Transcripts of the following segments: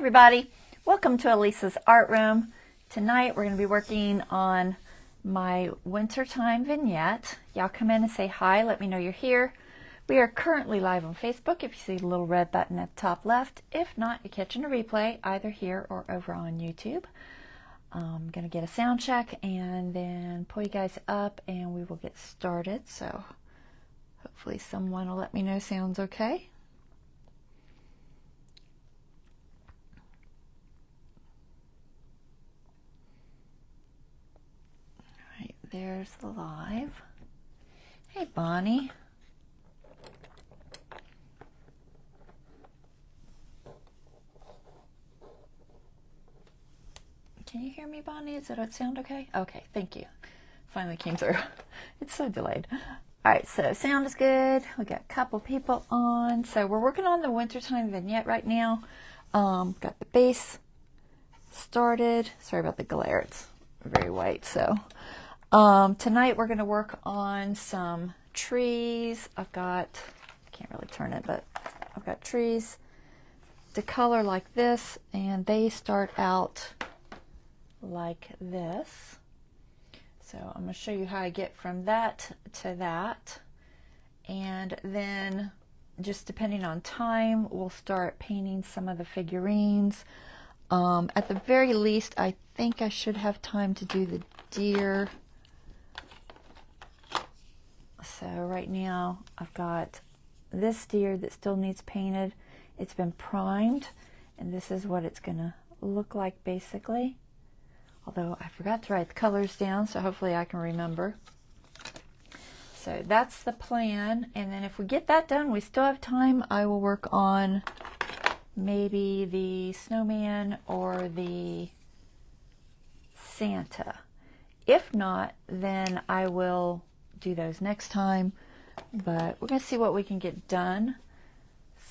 everybody, welcome to Elisa's Art Room. Tonight we're going to be working on my Wintertime Vignette. Y'all come in and say hi, let me know you're here. We are currently live on Facebook if you see the little red button at the top left. If not, you're catching a replay either here or over on YouTube. I'm going to get a sound check and then pull you guys up and we will get started. So hopefully someone will let me know sounds okay. There's the live. Hey, Bonnie. Can you hear me, Bonnie? Does it sound okay? Okay, thank you. Finally came through. It's so delayed. All right, so sound is good. We got a couple people on. So we're working on the Wintertime Vignette right now. Got the base started. Sorry about the glare. It's very white, so... tonight we're going to work on some trees. I can't really turn it, but I've got trees to color like this, and they start out like this. So I'm going to show you how I get from that to that. And then just depending on time, we'll start painting some of the figurines. At the very least, I think I should have time to do the deer. So right now I've got this deer that still needs painted. It's been primed, and this is what it's gonna look like basically. Although I forgot to write the colors down, so hopefully I can remember. So that's the plan, and then if we get that done, we still have time. I will work on maybe the snowman or the Santa. If not, then I will do those next time, but we're gonna see what we can get done.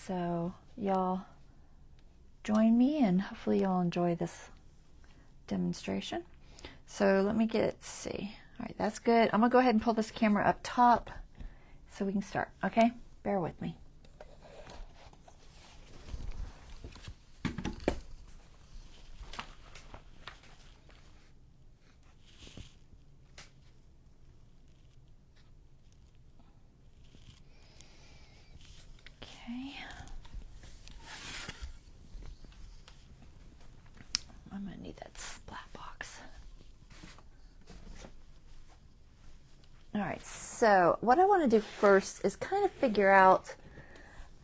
So y'all join me and hopefully y'all enjoy this demonstration. So let me see. All right, that's good. I'm gonna go ahead and pull this camera up top so we can start. Okay, bear with me. I'm going to need that splat box. Alright, so what I want to do first is kind of figure out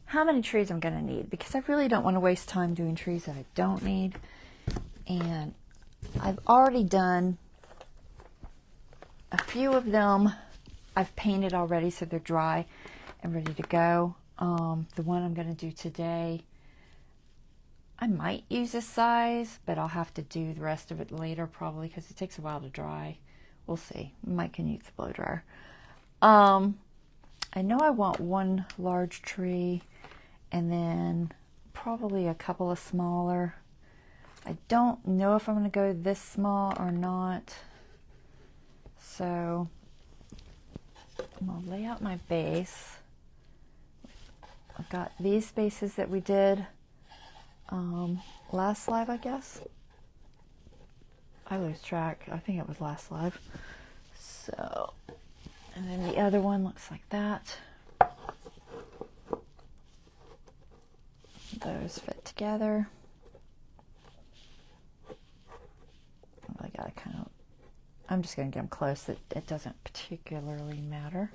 how many trees I'm going to need, because I really don't want to waste time doing trees that I don't need. And I've already done a few of them. I've painted already, so they're dry and ready to go. The one I'm going to do today, I might use this size, but I'll have to do the rest of it later probably because it takes a while to dry. We'll see. Might can use the blow dryer. I know I want one large tree and then probably a couple of smaller. I don't know if I'm going to go this small or not. So I'm going to lay out my base. I've got these bases that we did last live, I guess. I lose track. I think it was last live. So, and then the other one looks like that. Those fit together. I gotta I'm just gonna get them close. It doesn't particularly matter.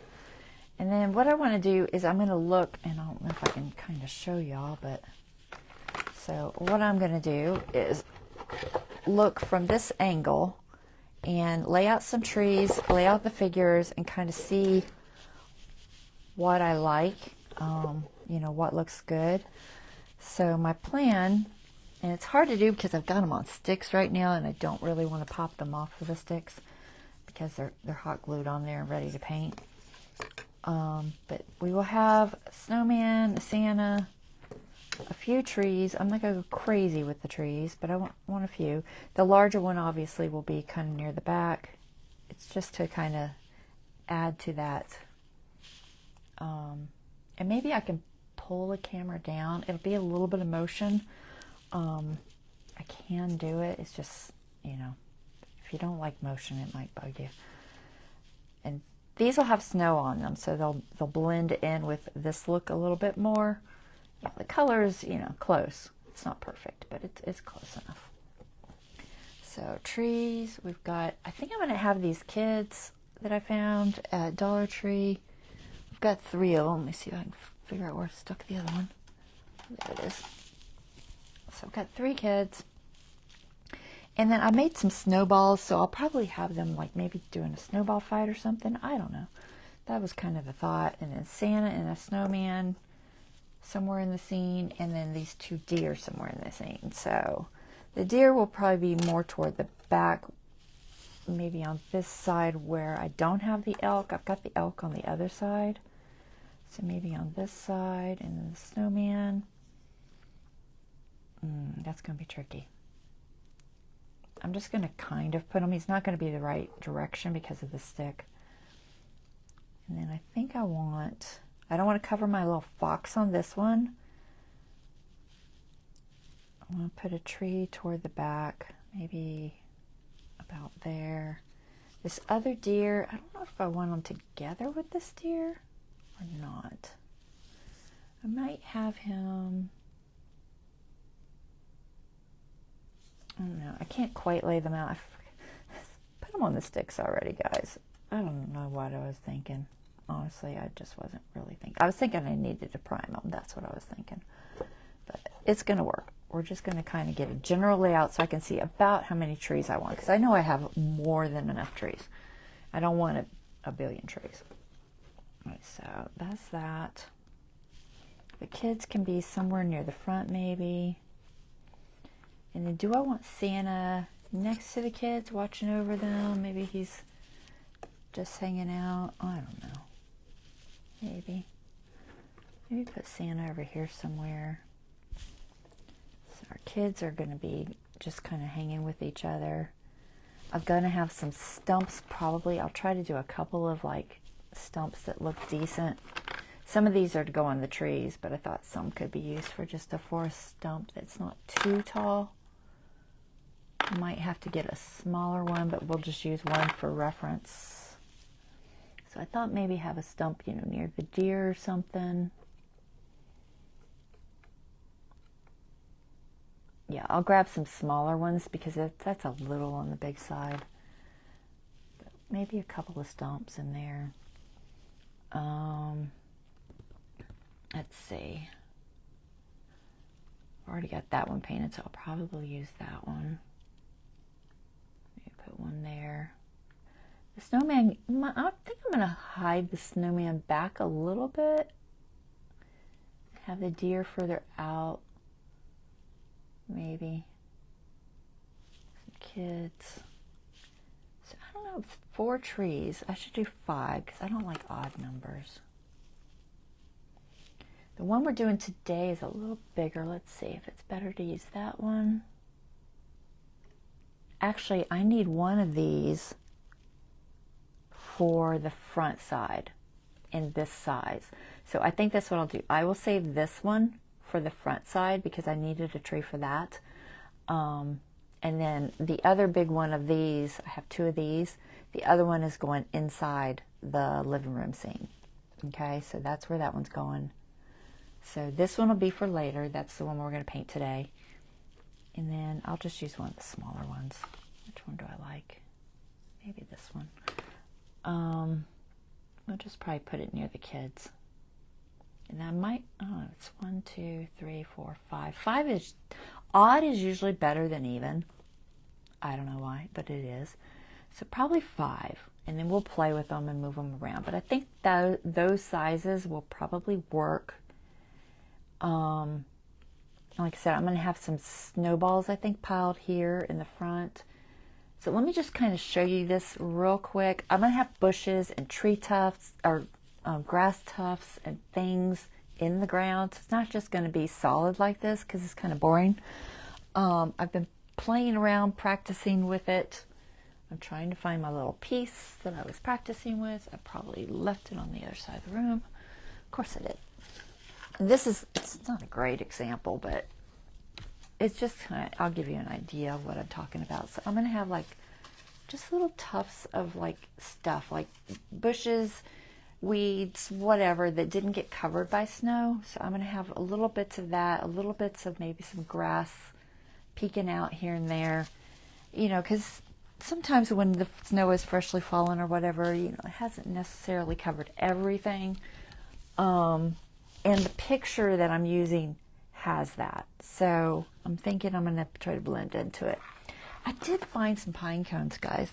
And then what I want to do is I'm going to look, and I don't know if I can kind of show y'all, but so what I'm going to do is look from this angle and lay out some trees, lay out the figures, and kind of see what I like, you know, what looks good. So my plan, and it's hard to do because I've got them on sticks right now, and I don't really want to pop them off of the sticks because they're hot glued on there and ready to paint. But we will have a snowman, a Santa, a few trees. I'm not going to go crazy with the trees, but I want a few. The larger one obviously will be kind of near the back. It's just to kind of add to that. And maybe I can pull the camera down. It'll be a little bit of motion I can do it. It's just, you know, if you don't like motion, it might bug you. And these will have snow on them, so they'll blend in with this look a little bit more. Yeah, the color is, you know, close. It's not perfect, but it's close enough. So trees, we've got, I think I'm going to have these kids that I found at Dollar Tree. I've got 3 of them. Let me see if I can figure out where I stuck the other one. There it is. So I've got 3 kids. And then I made some snowballs, so I'll probably have them like maybe doing a snowball fight or something. I don't know. That was kind of the thought. And then Santa and a snowman somewhere in the scene, and then these 2 deer somewhere in the scene. So the deer will probably be more toward the back, maybe on this side where I don't have the elk. I've got the elk on the other side. So maybe on this side, and then the snowman. That's going to be tricky. I'm just going to kind of put him. He's not going to be the right direction because of the stick. And then I think I don't want to cover my little fox on this one. I'm going to put a tree toward the back, maybe about there. This other deer, I don't know if I want them together with this deer or not. I might have him, I don't know. I can't quite lay them out. I put them on the sticks already, guys. I don't know what I was thinking. Honestly, I just wasn't really thinking. I was thinking I needed to prime them. That's what I was thinking. But it's going to work. We're just going to kind of get a general layout so I can see about how many trees I want. Because I know I have more than enough trees. I don't want a billion trees. All right, so that's that. The kids can be somewhere near the front maybe. And then do I want Santa next to the kids watching over them? Maybe he's just hanging out. I don't know. Maybe put Santa over here somewhere. So our kids are going to be just kind of hanging with each other. I'm going to have some stumps probably. I'll try to do a couple of like stumps that look decent. Some of these are to go on the trees, but I thought some could be used for just a forest stump that's not too tall. Might have to get a smaller one, but we'll just use one for reference. So I thought maybe have a stump, you know, near the deer or something. Yeah, I'll grab some smaller ones because that's a little on the big side. But maybe a couple of stumps in there. Let's see. I've already got that one painted, so I'll probably use that one. Put one there. The snowman, I think I'm going to hide the snowman back a little bit. Have the deer further out. Maybe. Some kids. So I don't know, 4 trees. I should do 5 because I don't like odd numbers. The one we're doing today is a little bigger. Let's see if it's better to use that one. Actually, I need one of these for the front side in this size. So I think that's what I'll do. I will save this one for the front side because I needed a tree for that. And then the other big one of these, I have 2 of these. The other one is going inside the living room scene. Okay, so that's where that one's going. So this one will be for later. That's the one we're going to paint today. And then I'll just use one of the smaller ones. Which one do I like? Maybe this one. I'll just probably put it near the kids. And I might, oh, it's 1, 2, 3, 4, 5. 5 is, odd is usually better than even. I don't know why, but it is. So probably 5. And then we'll play with them and move them around. But I think those sizes will probably work. Like I said, I'm going to have some snowballs, I think, piled here in the front. So let me just kind of show you this real quick. I'm going to have bushes and tree tufts, or grass tufts and things in the ground. So it's not just going to be solid like this because it's kind of boring. I've been playing around, practicing with it. I'm trying to find my little piece that I was practicing with. I probably left it on the other side of the room. Of course I did. And this is, it's not a great example, but it's just I'll give you an idea of what I'm talking about. So I'm going to have like just little tufts of like stuff, like bushes, weeds, whatever, that didn't get covered by snow. So I'm going to have a little bits of that, a little bits of maybe some grass peeking out here and there, you know, because sometimes when the snow is freshly fallen or whatever, you know, it hasn't necessarily covered everything. And the picture that I'm using has that. So I'm thinking I'm going to try to blend into it. I did find some pine cones, guys.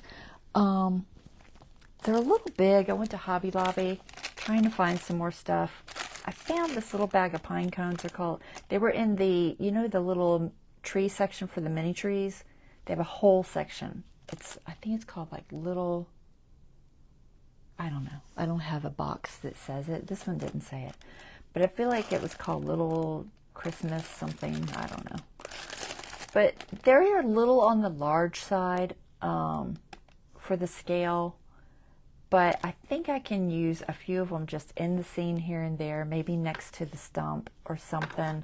They're a little big. I went to Hobby Lobby trying to find some more stuff. I found this little bag of pine cones. They were in the, you know, the little tree section for the mini trees. They have a whole section. I think it's called like little, I don't know. I don't have a box that says it. This one didn't say it. But I feel like it was called Little Christmas something. I don't know. But they're a little on the large side for the scale. But I think I can use a few of them just in the scene here and there, maybe next to the stump or something.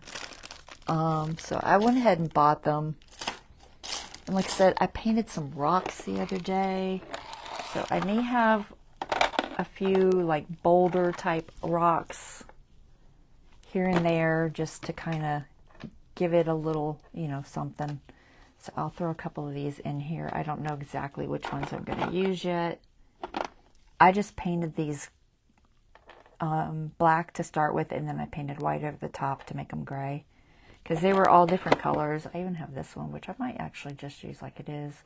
So I went ahead and bought them. And like I said, I painted some rocks the other day. So I may have a few like boulder type rocks here and there just to kind of give it a little, you know, something. So I'll throw a couple of these in here. I don't know exactly which ones I'm going to use yet. I just painted these black to start with, and then I painted white over the top to make them gray. Because they were all different colors. I even have this one, which I might actually just use like it is.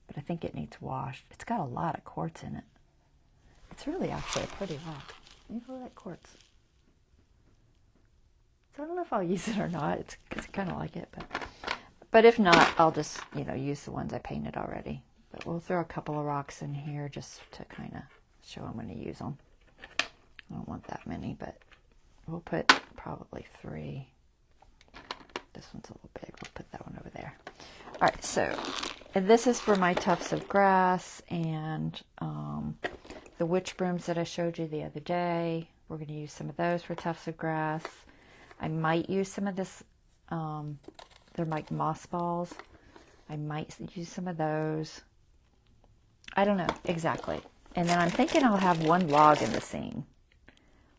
But I think it needs washed. It's got a lot of quartz in it. It's really actually a pretty rock. Look at all that quartz. So I don't know if I'll use it or not. It's because I kind of like it. But if not, I'll just, you know, use the ones I painted already. But we'll throw a couple of rocks in here just to kind of show I'm going to use them. I don't want that many, but we'll put probably 3. This one's a little big. We'll put that one over there. All right, so and this is for my tufts of grass and the witch brooms that I showed you the other day. We're going to use some of those for tufts of grass. I might use some of this. They're like moss balls. I might use some of those. I don't know exactly. And then I'm thinking I'll have one log in the scene,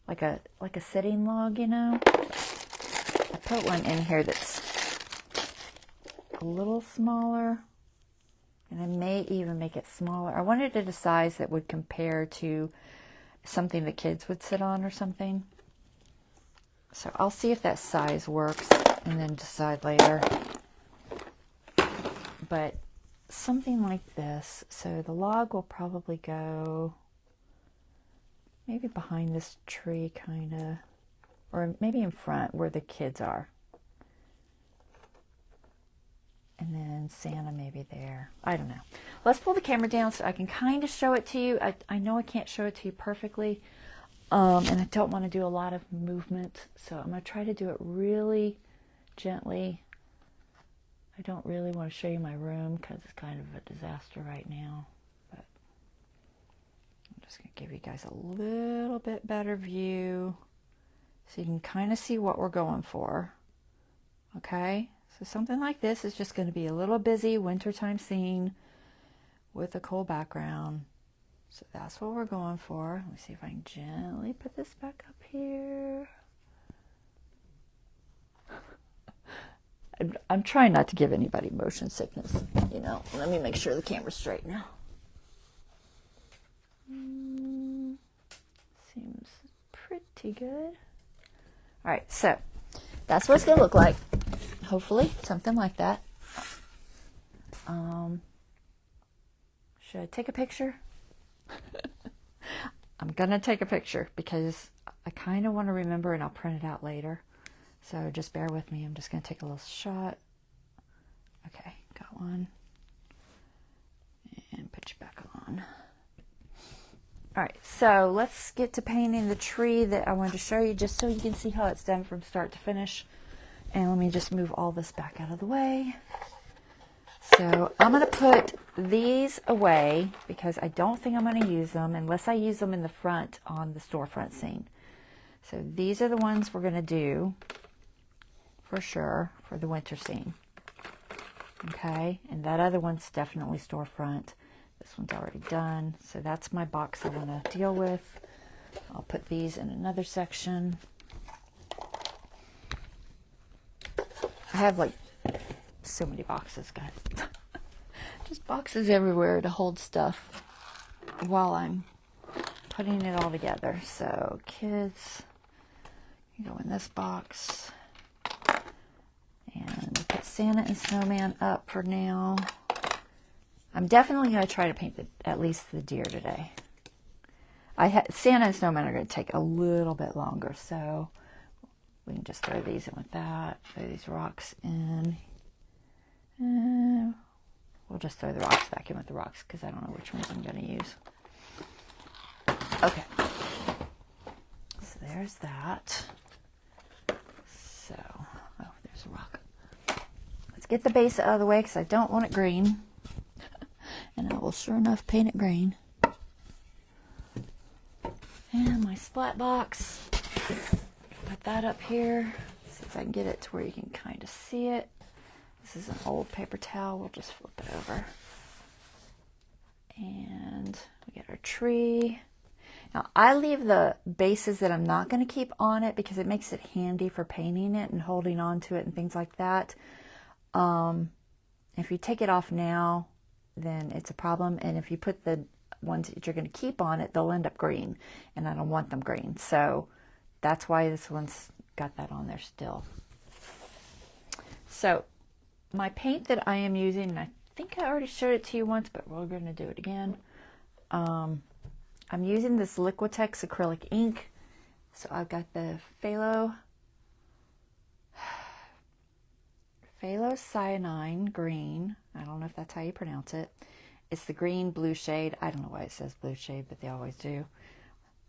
like a sitting log, you know. I put one in here that's a little smaller, and I may even make it smaller. I wanted it a size that would compare to something the kids would sit on or something. So I'll see if that size works and then decide later. But something like this. So the log will probably go maybe behind this tree kind of, or maybe in front where the kids are. And then Santa maybe there. I don't know. Let's pull the camera down so I can kind of show it to you. I know I can't show it to you perfectly. And I don't want to do a lot of movement. So I'm going to try to do it really gently. I don't really want to show you my room because it's kind of a disaster right now. But I'm just going to give you guys a little bit better view so you can kind of see what we're going for. Okay? So something like this is just going to be a little busy wintertime scene with a cool background. So that's what we're going for. Let me see if I can gently put this back up here. I'm trying not to give anybody motion sickness, you know. Let me make sure the camera's straight now. Seems pretty good. All right, so that's what it's going to look like. Hopefully, something like that. Should I take a picture? I'm going to take a picture because I kind of want to remember and I'll print it out later. So just bear with me. I'm just going to take a little shot. Okay, got one. And put you back on. All right, so let's get to painting the tree that I wanted to show you just so you can see how it's done from start to finish. And let me just move all this back out of the way. So I'm going to put these away because I don't think I'm going to use them unless I use them in the front on the storefront scene. So these are the ones we're going to do for sure for the winter scene. Okay, and that other one's definitely storefront. This one's already done, so that's my box I want to deal with. I'll put these in another section. I have like so many boxes, guys. Just boxes everywhere to hold stuff while I'm putting it all together. So kids, you go in this box. And we put Santa and Snowman up for now. I'm definitely going to try to paint at least the deer today. Santa and Snowman are going to take a little bit longer, so we can just throw these in with that. Throw these rocks in. We'll just throw the rocks back in with the rocks because I don't know which ones I'm going to use. Okay. So there's that. So, oh, there's a rock. Let's get the base out of the way because I don't want it green. And I will sure enough paint it green. And my splat box. Put that up here. See if I can get it to where you can kind of see it. This is an old paper towel. We'll just flip it over. And we get our tree. Now, I leave the bases that I'm not going to keep on it because it makes it handy for painting it and holding on to it and things like that. If you take it off now, then it's a problem. And if you put the ones that you're going to keep on it, they'll end up green. And I don't want them green. So that's why this one's got that on there still. So my paint that I am using, and I think I already showed it to you once, but we're going to do it again. I'm using this Liquitex acrylic ink. So I've got the phthalocyanine green. I don't know if that's how you pronounce it. It's the green blue shade. I don't know why it says blue shade, but they always do.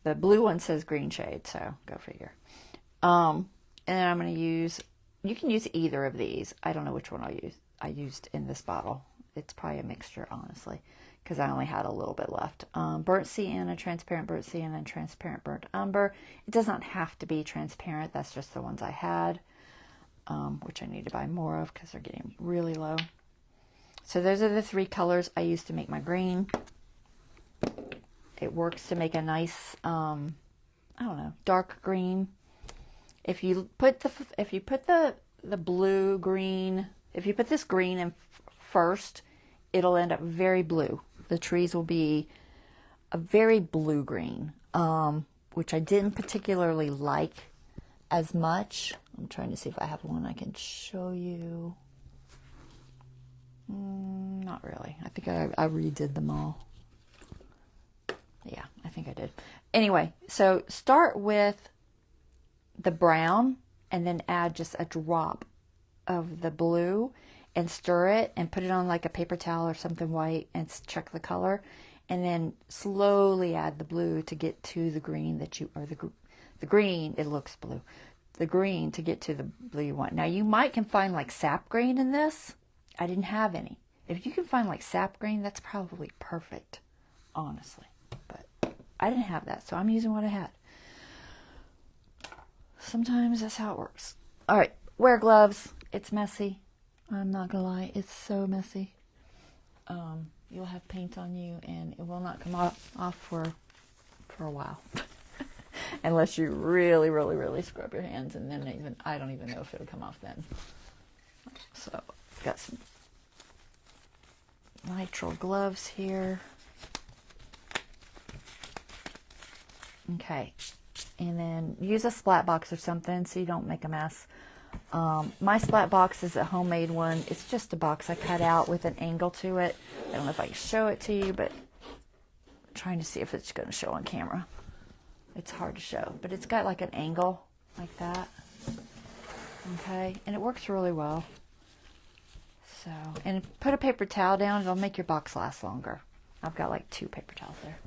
The blue one says green shade, so go figure. And then I'm going to use, you can use either of these. I don't know which one I used in this bottle. It's probably a mixture, honestly, because I only had a little bit left. Burnt sienna, transparent burnt sienna, and transparent burnt umber. It does not have to be transparent. That's just the ones I had, which I need to buy more of because they're getting really low. So those are the three colors I used to make my green. It works to make a nice, I don't know, dark green. If you put the blue green, if you put this green in first, it'll end up very blue. The trees will be a very blue green, which I didn't particularly like as much. I'm trying to see if I have one I can show you. Not really. I think I redid them all. Yeah, I think I did. Anyway, so start with the brown and then add just a drop of the blue and stir it and put it on like a paper towel or something white and check the color, and then slowly add the blue to get to the green that you, or the green, it looks blue, the green to get to the blue you want. Now you might can find like sap green in this. I didn't have any. If you can find like sap green, that's probably perfect, honestly. But I didn't have that, so I'm using what I had. Sometimes that's how it works. All right, wear gloves. It's messy. I'm not gonna lie, it's so messy. You'll have paint on you, and it will not come off for a while, unless you really, really, really scrub your hands, and then I don't even know if it'll come off then. So got some nitrile gloves here. Okay, and then use a splat box or something so you don't make a mess. My splat box is a homemade one. It's just a box I cut out with an angle to it. I don't know if I can show it to you, but I'm trying to see if it's going to show on camera. It's hard to show, but it's got like an angle like that. Okay, and it works really well. So, and put a paper towel down. It'll make your box last longer. I've got like 2 paper towels there.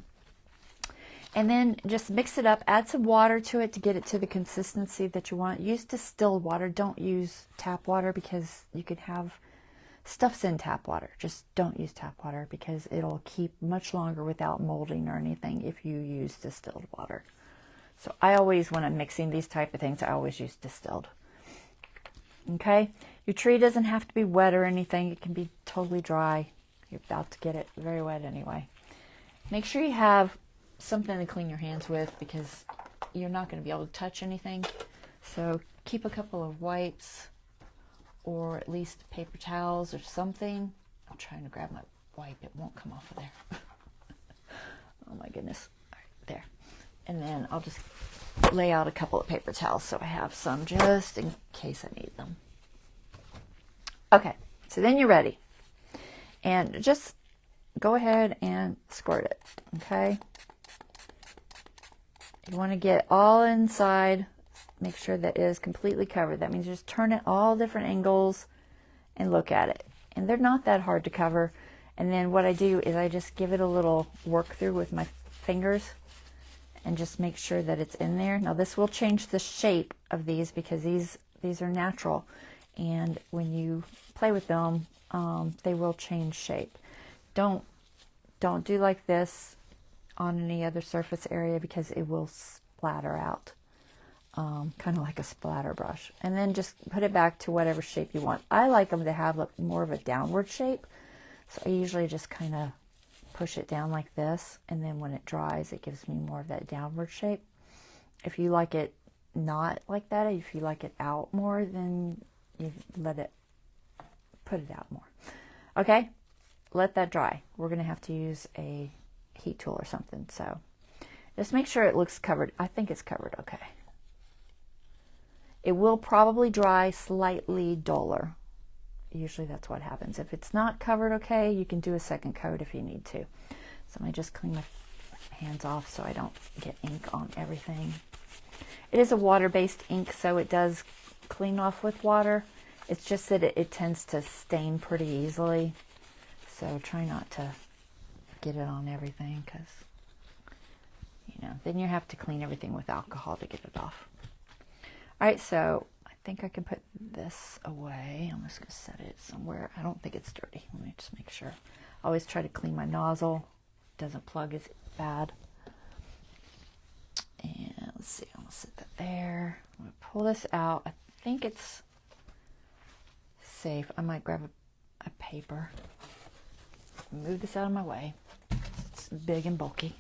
And then just mix it up. Add some water to it to get it to the consistency that you want. Use distilled water. Don't use tap water because you could have stuffs in tap water. Just don't use tap water because it'll keep much longer without molding or anything if you use distilled water. So I always, when I'm mixing these type of things, I always use distilled. Okay, your tree doesn't have to be wet or anything. It can be totally dry. You're about to get it very wet anyway. Make sure you have something to clean your hands with because you're not going to be able to touch anything. So keep a couple of wipes or at least paper towels or something. I'm trying to grab my wipe. It won't come off of there. Oh my goodness. All right, there. And then I'll just lay out a couple of paper towels so I have some just in case I need them. Okay, so then you're ready. And just go ahead and squirt it, okay? You want to get all inside, make sure that it is completely covered. That means just turn it all different angles and look at it. And they're not that hard to cover. And then what I do is I just give it a little work through with my fingers and just make sure that it's in there. Now this will change the shape of these because these are natural. And when you play with them, they will change shape. Don't do like this on any other surface area because it will splatter out, kind of like a splatter brush. And then just put it back to whatever shape you want. I like them to have more of a downward shape, so I usually just kind of push it down like this, and then when it dries, it gives me more of that downward shape. If you like it not like that, if you like it out more, then you put it out more. Okay, let that dry. We're going to have to use a heat tool or something, so just make sure it looks covered. I think it's covered okay. It will probably dry slightly duller. Usually that's what happens. If it's not covered okay, you can do a second coat if you need to. So let me just clean my hands off so I don't get ink on everything. It is a water-based ink, so it does clean off with water. It's just that it tends to stain pretty easily. So try not to get it on everything because, then you have to clean everything with alcohol to get it off. All right, so I think I can put this away. I'm just going to set it somewhere. I don't think it's dirty. Let me just make sure. I always try to clean my nozzle. It doesn't plug as bad. And let's see, I'm going to set that there. I'm going to pull this out. I think it's safe. I might grab a paper. Move this out of my way. It's big and bulky.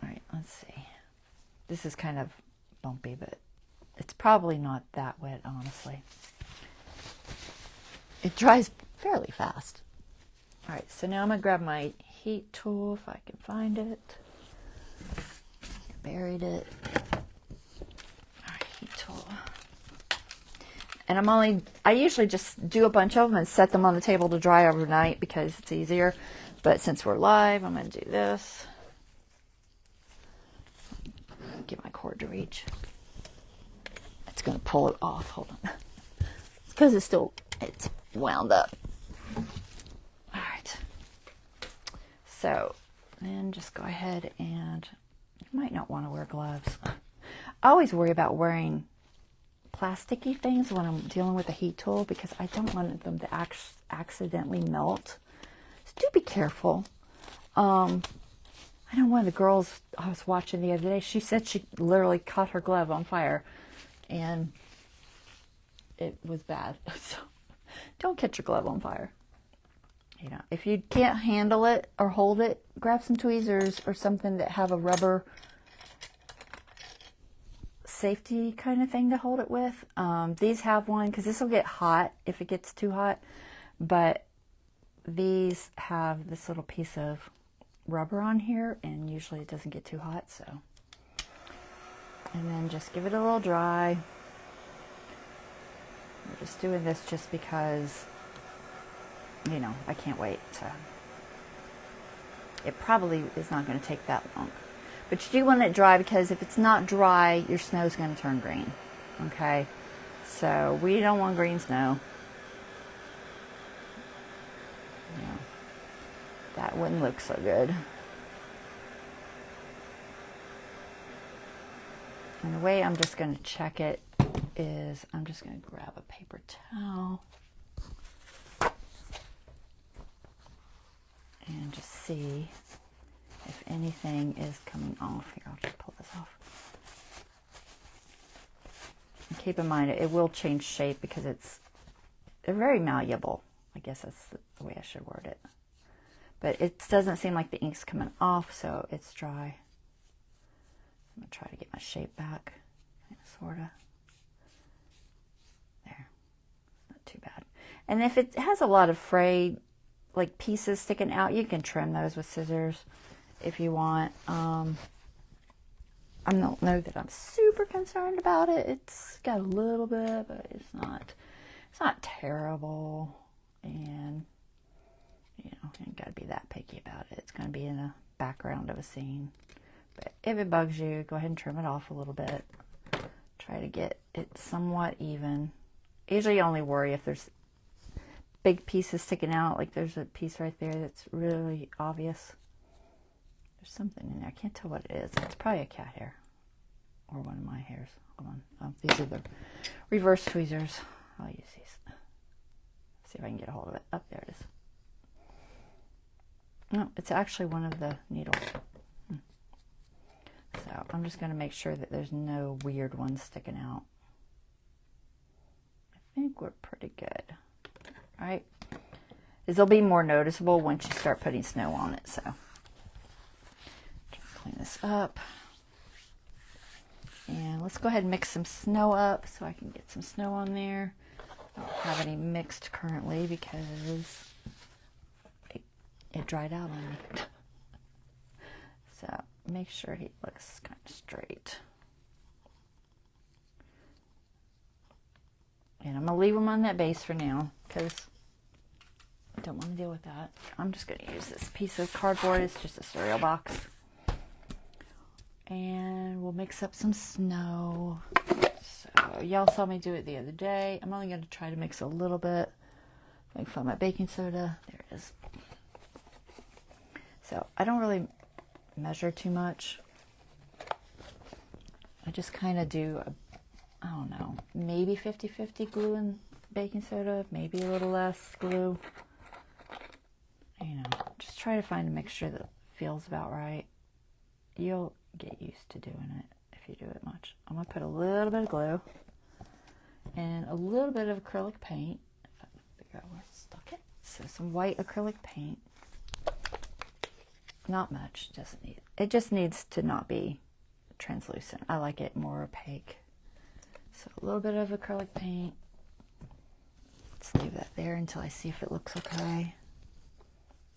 All right, let's see. This is kind of bumpy, but it's probably not that wet, honestly. It dries fairly fast. All right, so now I'm going to grab my heat tool if I can find it. Buried it. All right, heat tool. And I usually just do a bunch of them and set them on the table to dry overnight because it's easier. But since we're live, I'm going to do this. Get my cord to reach. It's going to pull it off. Hold on. It's because it's wound up. All right. So then just go ahead and you might not want to wear gloves. I always worry about wearing plasticky things when I'm dealing with a heat tool because I don't want them to accidentally melt. So do be careful. I know one of the girls I was watching the other day, she said she literally caught her glove on fire and it was bad. So don't catch your glove on fire. If you can't handle it or hold it, grab some tweezers or something that have a rubber safety kind of thing to hold it with. These have one because this will get hot if it gets too hot, but these have this little piece of rubber on here and usually it doesn't get too hot. So, and then just give it a little dry. We're just doing this just because I can't wait. So it probably is not going to take that long. But you do want it dry because if it's not dry, your snow is going to turn green. Okay? So we don't want green snow. That wouldn't look so good. And the way I'm just going to check it is I'm just going to grab a paper towel and just see if anything is coming off. Here, I'll just pull this off. keep in mind it will change shape because they're very malleable. I guess that's the way I should word it. But it doesn't seem like the ink's coming off, so it's dry. I'm going to try to get my shape back, sort of. There, not too bad. And if it has a lot of frayed, like pieces sticking out, you can trim those with scissors if you want. I don't know that I'm super concerned about it. It's got a little bit, but it's not terrible. And you ain't got to be that picky about it. It's going to be in the background of a scene. But if it bugs you, go ahead and trim it off a little bit. Try to get it somewhat even. Usually you only worry if there's big pieces sticking out, like there's a piece right there that's really obvious. There's something in there. I can't tell what it is. It's probably a cat hair or one of my hairs. Hold on. Oh, these are the reverse tweezers. I'll use these. See if I can get a hold of it. Oh, there it is. No, it's actually one of the needles. So I'm just going to make sure that there's no weird ones sticking out. I think we're pretty good. All right. They'll be more noticeable once you start putting snow on it. So clean this up. And let's go ahead and mix some snow up so I can get some snow on there. I don't have any mixed currently because it dried out on me. So make sure he looks kind of straight. And I'm going to leave him on that base for now because I don't want to deal with that. I'm just going to use this piece of cardboard. It's just a cereal box. And we'll mix up some snow. So y'all saw me do it the other day. I'm only going to try to mix a little bit. I can find my baking soda. There it is. So I don't really measure too much. I just kind of do, I don't know, maybe 50-50 glue and baking soda, maybe a little less glue. You know, just try to find a mixture that feels about right. You'll get used to doing it if you do it much. I'm going to put a little bit of glue and a little bit of acrylic paint. If I can figure out where to stuck it. So some white acrylic paint. Not much, doesn't need it. It just needs to not be translucent. I like it more opaque. So a little bit of acrylic paint. Let's leave that there until I see if it looks okay.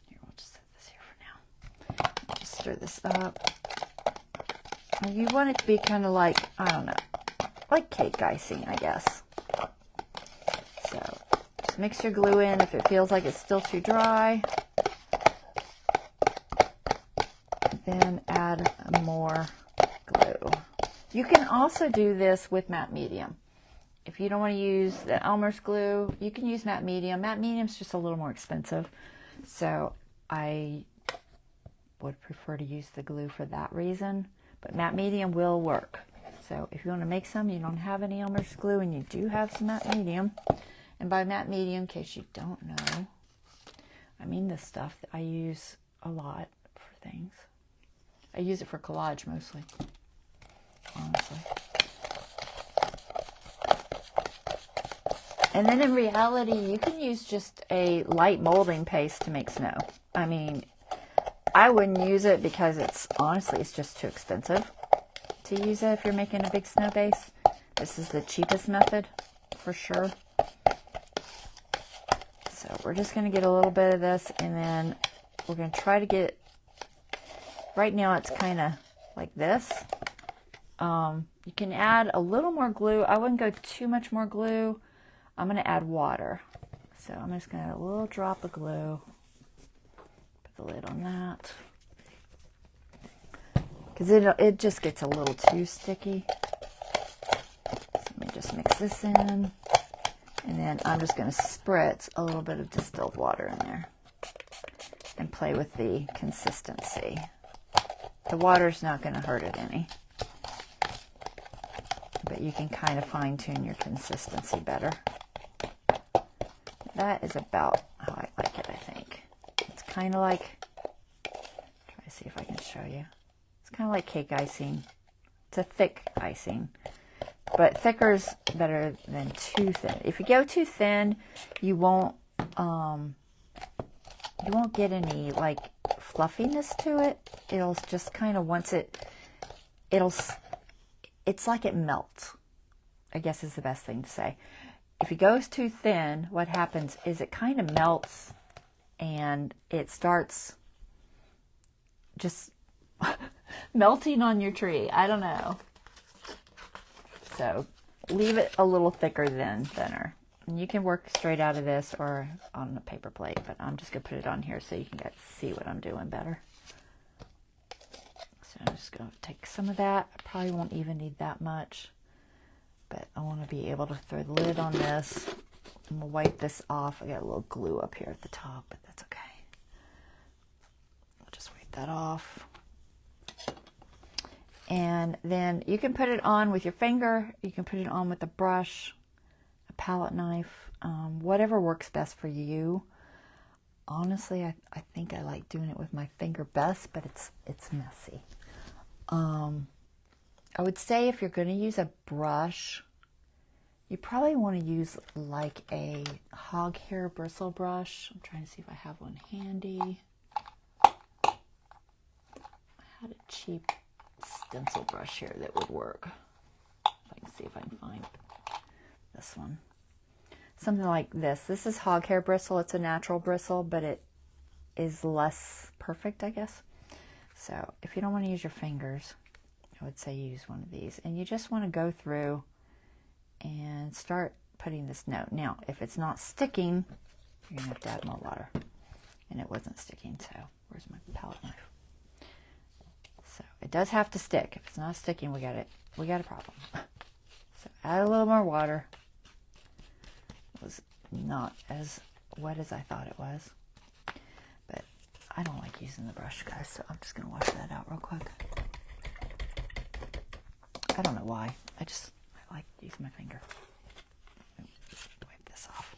Here, we'll just set this here for now. Just stir this up. And you want it to be kind of like, I don't know, like cake icing, I guess. So just mix your glue in if it feels like it's still too dry. Then add more glue. You can also do this with matte medium. If you don't want to use the Elmer's glue, you can use matte medium. Matte medium is just a little more expensive, so I would prefer to use the glue for that reason. But matte medium will work. So if you want to make some, you don't have any Elmer's glue, and you do have some matte medium. And by matte medium, in case you don't know, I mean the stuff that I use a lot for things. I use it for collage mostly, honestly. And then in reality, you can use just a light molding paste to make snow. I mean, I wouldn't use it because honestly, it's just too expensive to use it if you're making a big snow base. This is the cheapest method for sure. So we're just going to get a little bit of this, and then we're going to try to get, right now it's kind of like this. You can add a little more glue. I wouldn't go too much more glue. I'm going to add water. So I'm just going to add a little drop of glue. Put the lid on that. Because it just gets a little too sticky. So let me just mix this in. And then I'm just going to spritz a little bit of distilled water in there. And play with the consistency. The water's not going to hurt it any. But you can kind of fine tune your consistency better. That is about how I like it, I think. It's kind of like, try to see if I can show you. It's kind of like cake icing. It's a thick icing. but thicker is better than too thin. If you go too thin, you won't get any like fluffiness to it. It'll just kind of, once it's like it melts, I guess is the best thing to say. If it goes too thin, what happens is it kind of melts and it starts just melting on your tree. I don't know. So leave it a little thicker than thinner. And you can work straight out of this or on a paper plate, but I'm just going to put it on here so you can get see what I'm doing better. So I'm just going to take some of that. I probably won't even need that much, but I want to be able to throw the lid on this. I'm going to wipe this off. I got a little glue up here at the top, but that's okay. I'll just wipe that off. And then you can put it on with your finger. You can put it on with a brush, a palette knife, whatever works best for you. Honestly, I think I like doing it with my finger best, but it's messy. I would say if you're going to use a brush, you probably want to use like a hog hair bristle brush. I'm trying to see if I have one handy. I had a cheap stencil brush here that would work. If I can see if I can find this one. Something like this. This is hog hair bristle. It's a natural bristle, but it is less perfect, I guess. So if you don't want to use your fingers, I would say use one of these. And you just want to go through and start putting this note. Now, if it's not sticking, you're going to have to add more water. And it wasn't sticking, so where's my palette knife? So it does have to stick. If it's not sticking, we got a problem. So add a little more water. It was not as wet as I thought it was, but I don't like using the brush, guys, so I'm just gonna wash that out real quick. I don't know why. I like to use my finger. Wipe this off.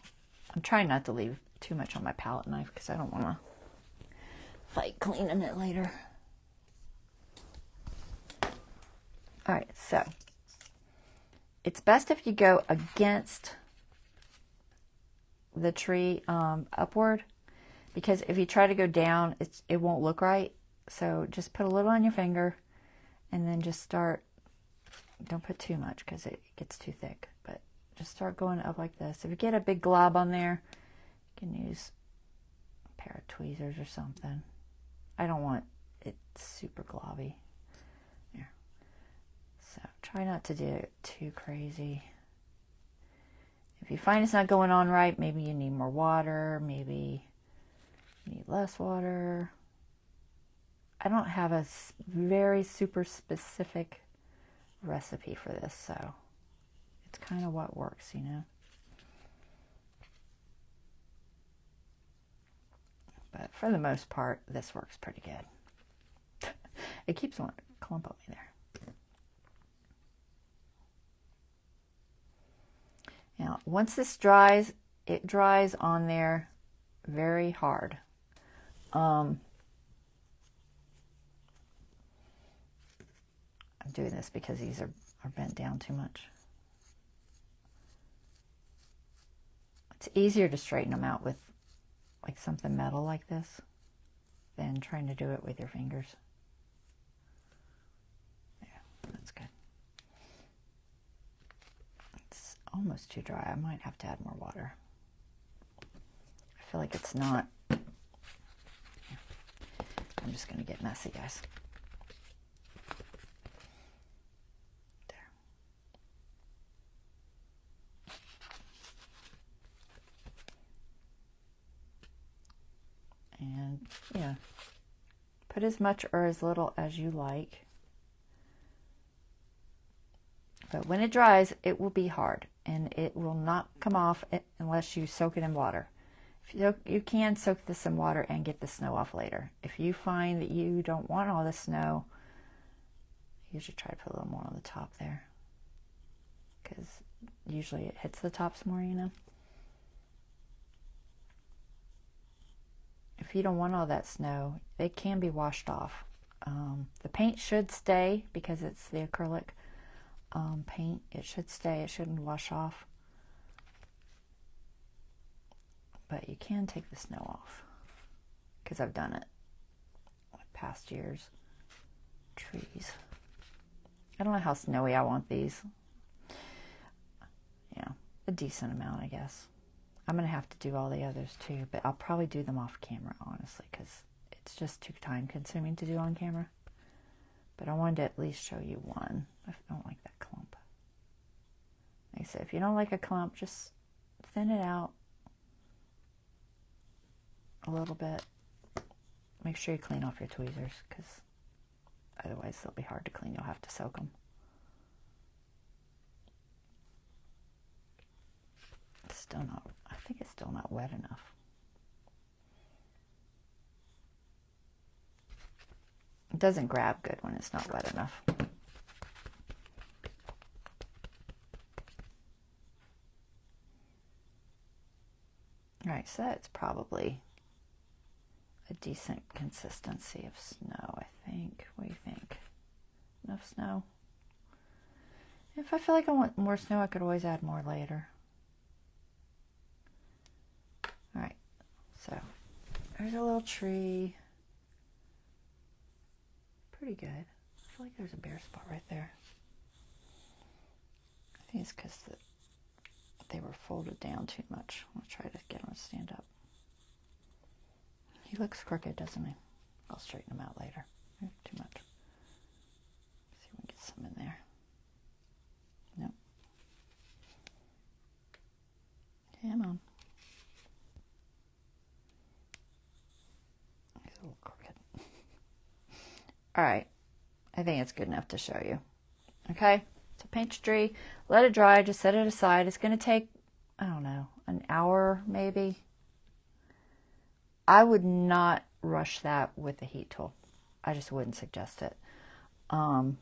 I'm trying not to leave too much on my palette knife because I don't want to fight cleaning it later. All right, so it's best if you go against the tree upward, because if you try to go down, it won't look right. So just put a little on your finger and then just start. Don't put too much because it gets too thick, but just start going up like this. If you get a big glob on there, you can use a pair of tweezers or something. I don't want it super globby. There. So try not to do it too crazy. If you find it's not going on right, maybe you need more water, maybe you need less water. I don't have a very super specific recipe for this, so it's kind of what works, you know. But for the most part, this works pretty good. It keeps one clump on me there. Now, once this dries, it dries on there very hard. I'm doing this because these are bent down too much. It's easier to straighten them out with like something metal like this than trying to do it with your fingers. Yeah, that's good. It's almost too dry. I might have to add more water. I feel like it's not. I'm just going to get messy, guys. There. And yeah, put as much or as little as you like. But when it dries, it will be hard and it will not come off unless you soak it in water. You can soak this in water and get the snow off later. If you find that you don't want all the snow, you should try to put a little more on the top there, because usually it hits the tops more, you know. If you don't want all that snow, it can be washed off. The paint should stay because it's the acrylic, paint. It should stay. It shouldn't wash off. But you can take the snow off, because I've done it with past years. Trees. I don't know how snowy I want these. Yeah, a decent amount, I guess. I'm going to have to do all the others too, but I'll probably do them off camera, honestly, because it's just too time consuming to do on camera. But I wanted to at least show you one. I don't like that clump. Like I said, if you don't like a clump, just thin it out a little bit. Make sure you clean off your tweezers, because otherwise they'll be hard to clean. You'll have to soak them. It's still not, I think it's still not wet enough. It doesn't grab good when it's not wet enough. Alright, so that's probably a decent consistency of snow, I think. What do you think? Enough snow? If I feel like I want more snow, I could always add more later. Alright, so there's a little tree. Pretty good. I feel like there's a bare spot right there. I think it's because they were folded down too much. I'll try to get him to stand up. He looks crooked, doesn't he? I'll straighten him out later. Too much. See if we can get some in there. Nope. Come on. He's a little crooked. All right. I think it's good enough to show you. Okay? So paint your tree. Let it dry. Just set it aside. It's going to take, I don't know, an hour maybe. I would not rush that with the heat tool. I just wouldn't suggest it. I don't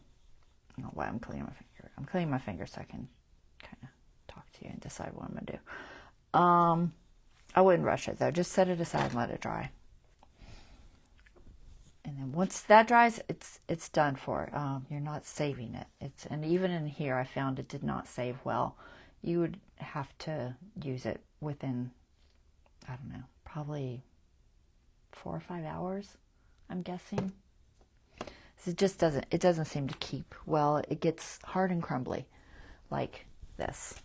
know why I'm cleaning my finger. I'm cleaning my finger so I can kind of talk to you and decide what I'm going to do. I wouldn't rush it though. Just set it aside and let it dry. And then once that dries, it's done for. You're not saving it. And even in here, I found it did not save well. You would have to use it within, I don't know, probably 4 or 5 hours, I'm guessing. So it doesn't seem to keep well. It gets hard and crumbly like this.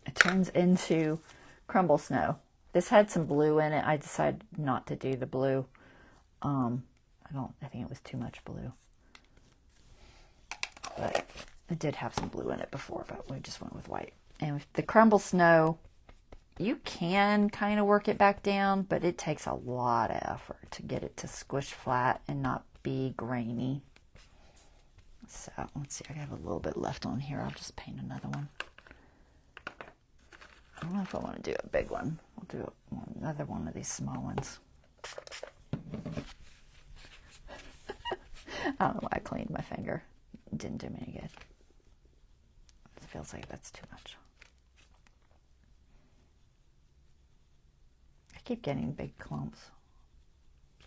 It turns into crumble snow. This had some blue in it. I decided not to do the blue. I think it was too much blue. But it did have some blue in it before, but we just went with white. And with the crumble snow, you can kind of work it back down, but it takes a lot of effort to get it to squish flat and not be grainy. So let's see, I have a little bit left on here. I'll just paint another one. I don't know if I want to do a big one. I'll do another one of these small ones. I don't know why I cleaned my finger. It didn't do me any good. It feels like that's too much. I keep getting big clumps.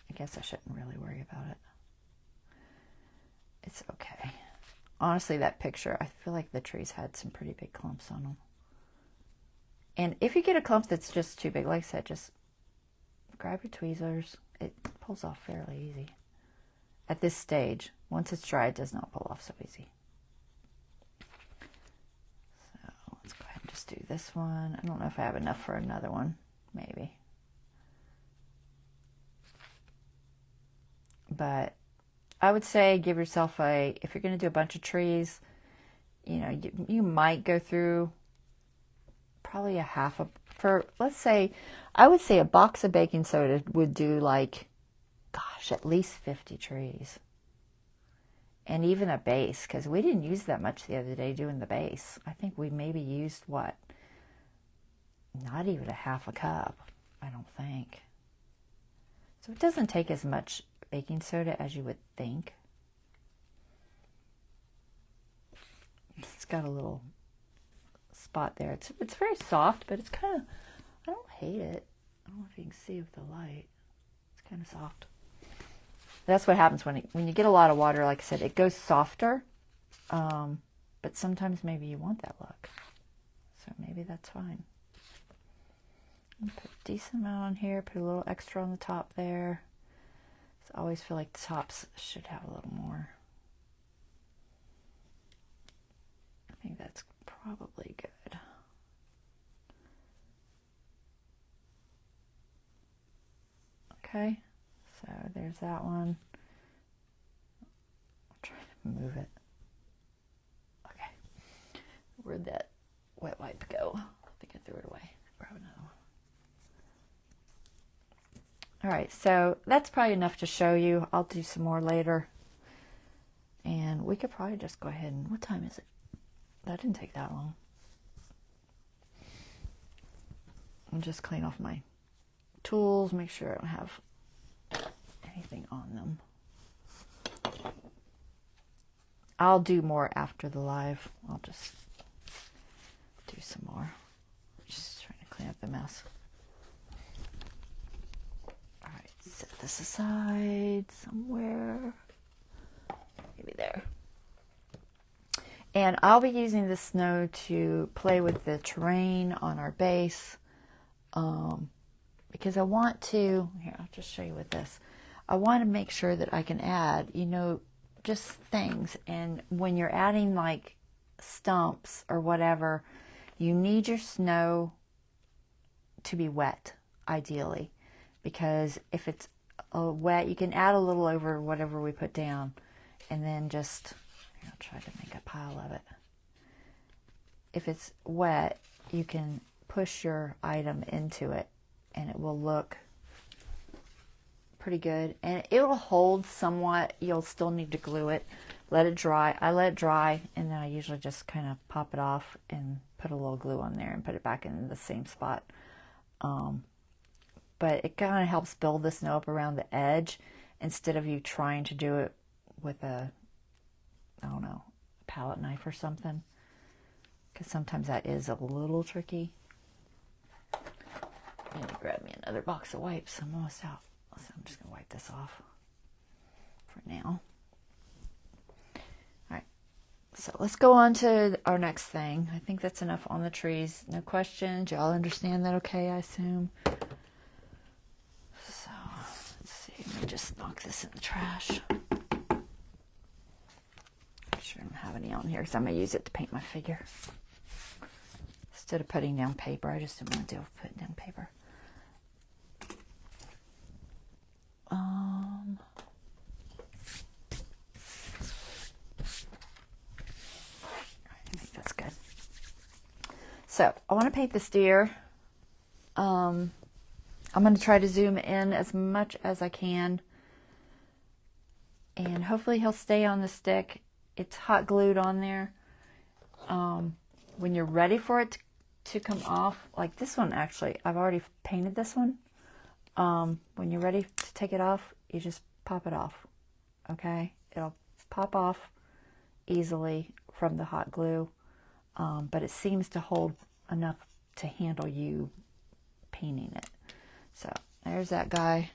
I guess I shouldn't really worry about it. It's okay. Honestly, that picture, I feel like the trees had some pretty big clumps on them. And if you get a clump that's just too big, like I said, just grab your tweezers. It pulls off fairly easy. At this stage, once it's dry, it does not pull off so easy. So let's go ahead and just do this one. I don't know if I have enough for another one. Maybe. But I would say give yourself if you're going to do a bunch of trees, you might go through probably let's say, I would say a box of baking soda would do at least 50 trees. And even a base, because we didn't use that much the other day doing the base. I think we maybe used, not even a half a cup, I don't think. So it doesn't take as much baking soda as you would think. It's got a little spot there. It's very soft, but it's kind of, I don't hate it. I don't know if you can see with the light. It's kind of soft. That's what happens when you get a lot of water. Like I said, it goes softer. but sometimes maybe you want that look. So maybe that's fine. Put a decent amount on here, put a little extra on the top there. So I always feel like the tops should have a little more. I think that's probably good. Okay, so there's that one. I'll try to move it. Okay, where'd that wet wipe go? I think I threw it away. Grab another one. All right, so that's probably enough to show you. I'll do some more later. And we could probably just go ahead and, what time is it? That didn't take that long. I'll just clean off my tools, make sure I don't have anything on them. I'll do more after the live. I'll just do some more. Just trying to clean up the mess. All right, set this aside somewhere. Maybe there. And I'll be using the snow to play with the terrain on our base. Because I want to, here, I'll just show you with this. I want to make sure that I can add, you know, just things. And when you're adding like stumps or whatever, you need your snow to be wet, ideally. Because if it's wet, you can add a little over whatever we put down. And then just, I'll try to make a pile of it. If it's wet, you can push your item into it and it will look pretty good. And it will hold somewhat. You'll still need to glue it. Let it dry. I let it dry and then I usually just kind of pop it off and put a little glue on there and put it back in the same spot. But it kind of helps build the snow up around the edge instead of you trying to do it with a, I don't know, a palette knife or something. Because sometimes that is a little tricky. I need to grab me another box of wipes. I'm almost out. So I'm just going to wipe this off for now. Alright, so let's go on to our next thing. I think that's enough on the trees. No questions. Y'all understand that okay, I assume? So, let's see. Let me just knock this in the trash. I'm sure I don't have any on here because I'm going to use it to paint my figure. Instead of putting down paper, I just didn't want to deal with putting down paper. I think that's good. So I want to paint this deer. I'm going to try to zoom in as much as I can. And hopefully he'll stay on the stick. It's hot glued on there. When you're ready for it to come off, like this one actually, I've already painted this one. When you're ready to take it off, you just pop it off. Okay? It'll pop off easily from the hot glue. But it seems to hold enough to handle you painting it. So there's that guy.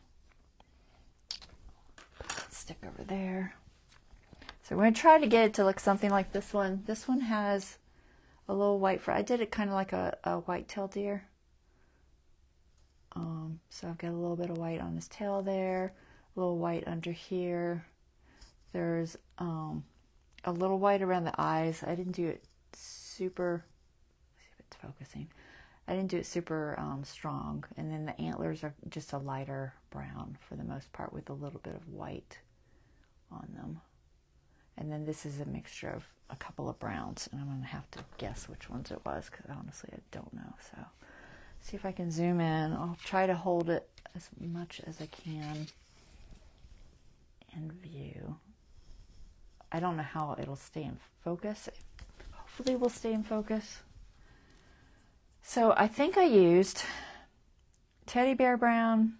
Put that stick over there. So we're going to try to get it to look something like this one. This one has a little white fur. I did it kind of like a white-tailed deer. So I've got a little bit of white on his tail there, a little white under here. There's a little white around the eyes. I didn't do it super, let's see if it's focusing. I didn't do it super strong. And then the antlers are just a lighter brown for the most part with a little bit of white on them. And then this is a mixture of a couple of browns. And I'm going to have to guess which ones it was because honestly I don't know. So see if I can zoom in. I'll try to hold it as much as I can in view. I don't know how it'll stay in focus. Hopefully it will stay in focus. So I think I used teddy bear brown,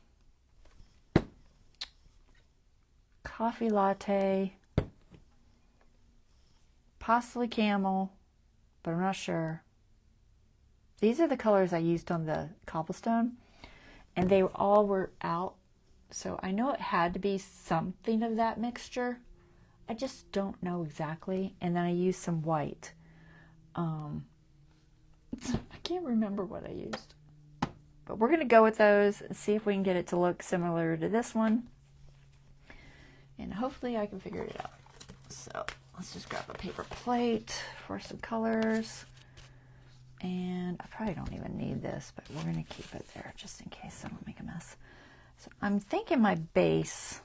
coffee latte, possibly camel, but I'm not sure. These are the colors I used on the cobblestone, and they all were out. So I know it had to be something of that mixture. I just don't know exactly. And then I used some white. I can't remember what I used. But we're going to go with those and see if we can get it to look similar to this one. And hopefully I can figure it out. So let's just grab a paper plate for some colors. And I probably don't even need this, but we're going to keep it there just in case I don't make a mess. So I'm thinking my base.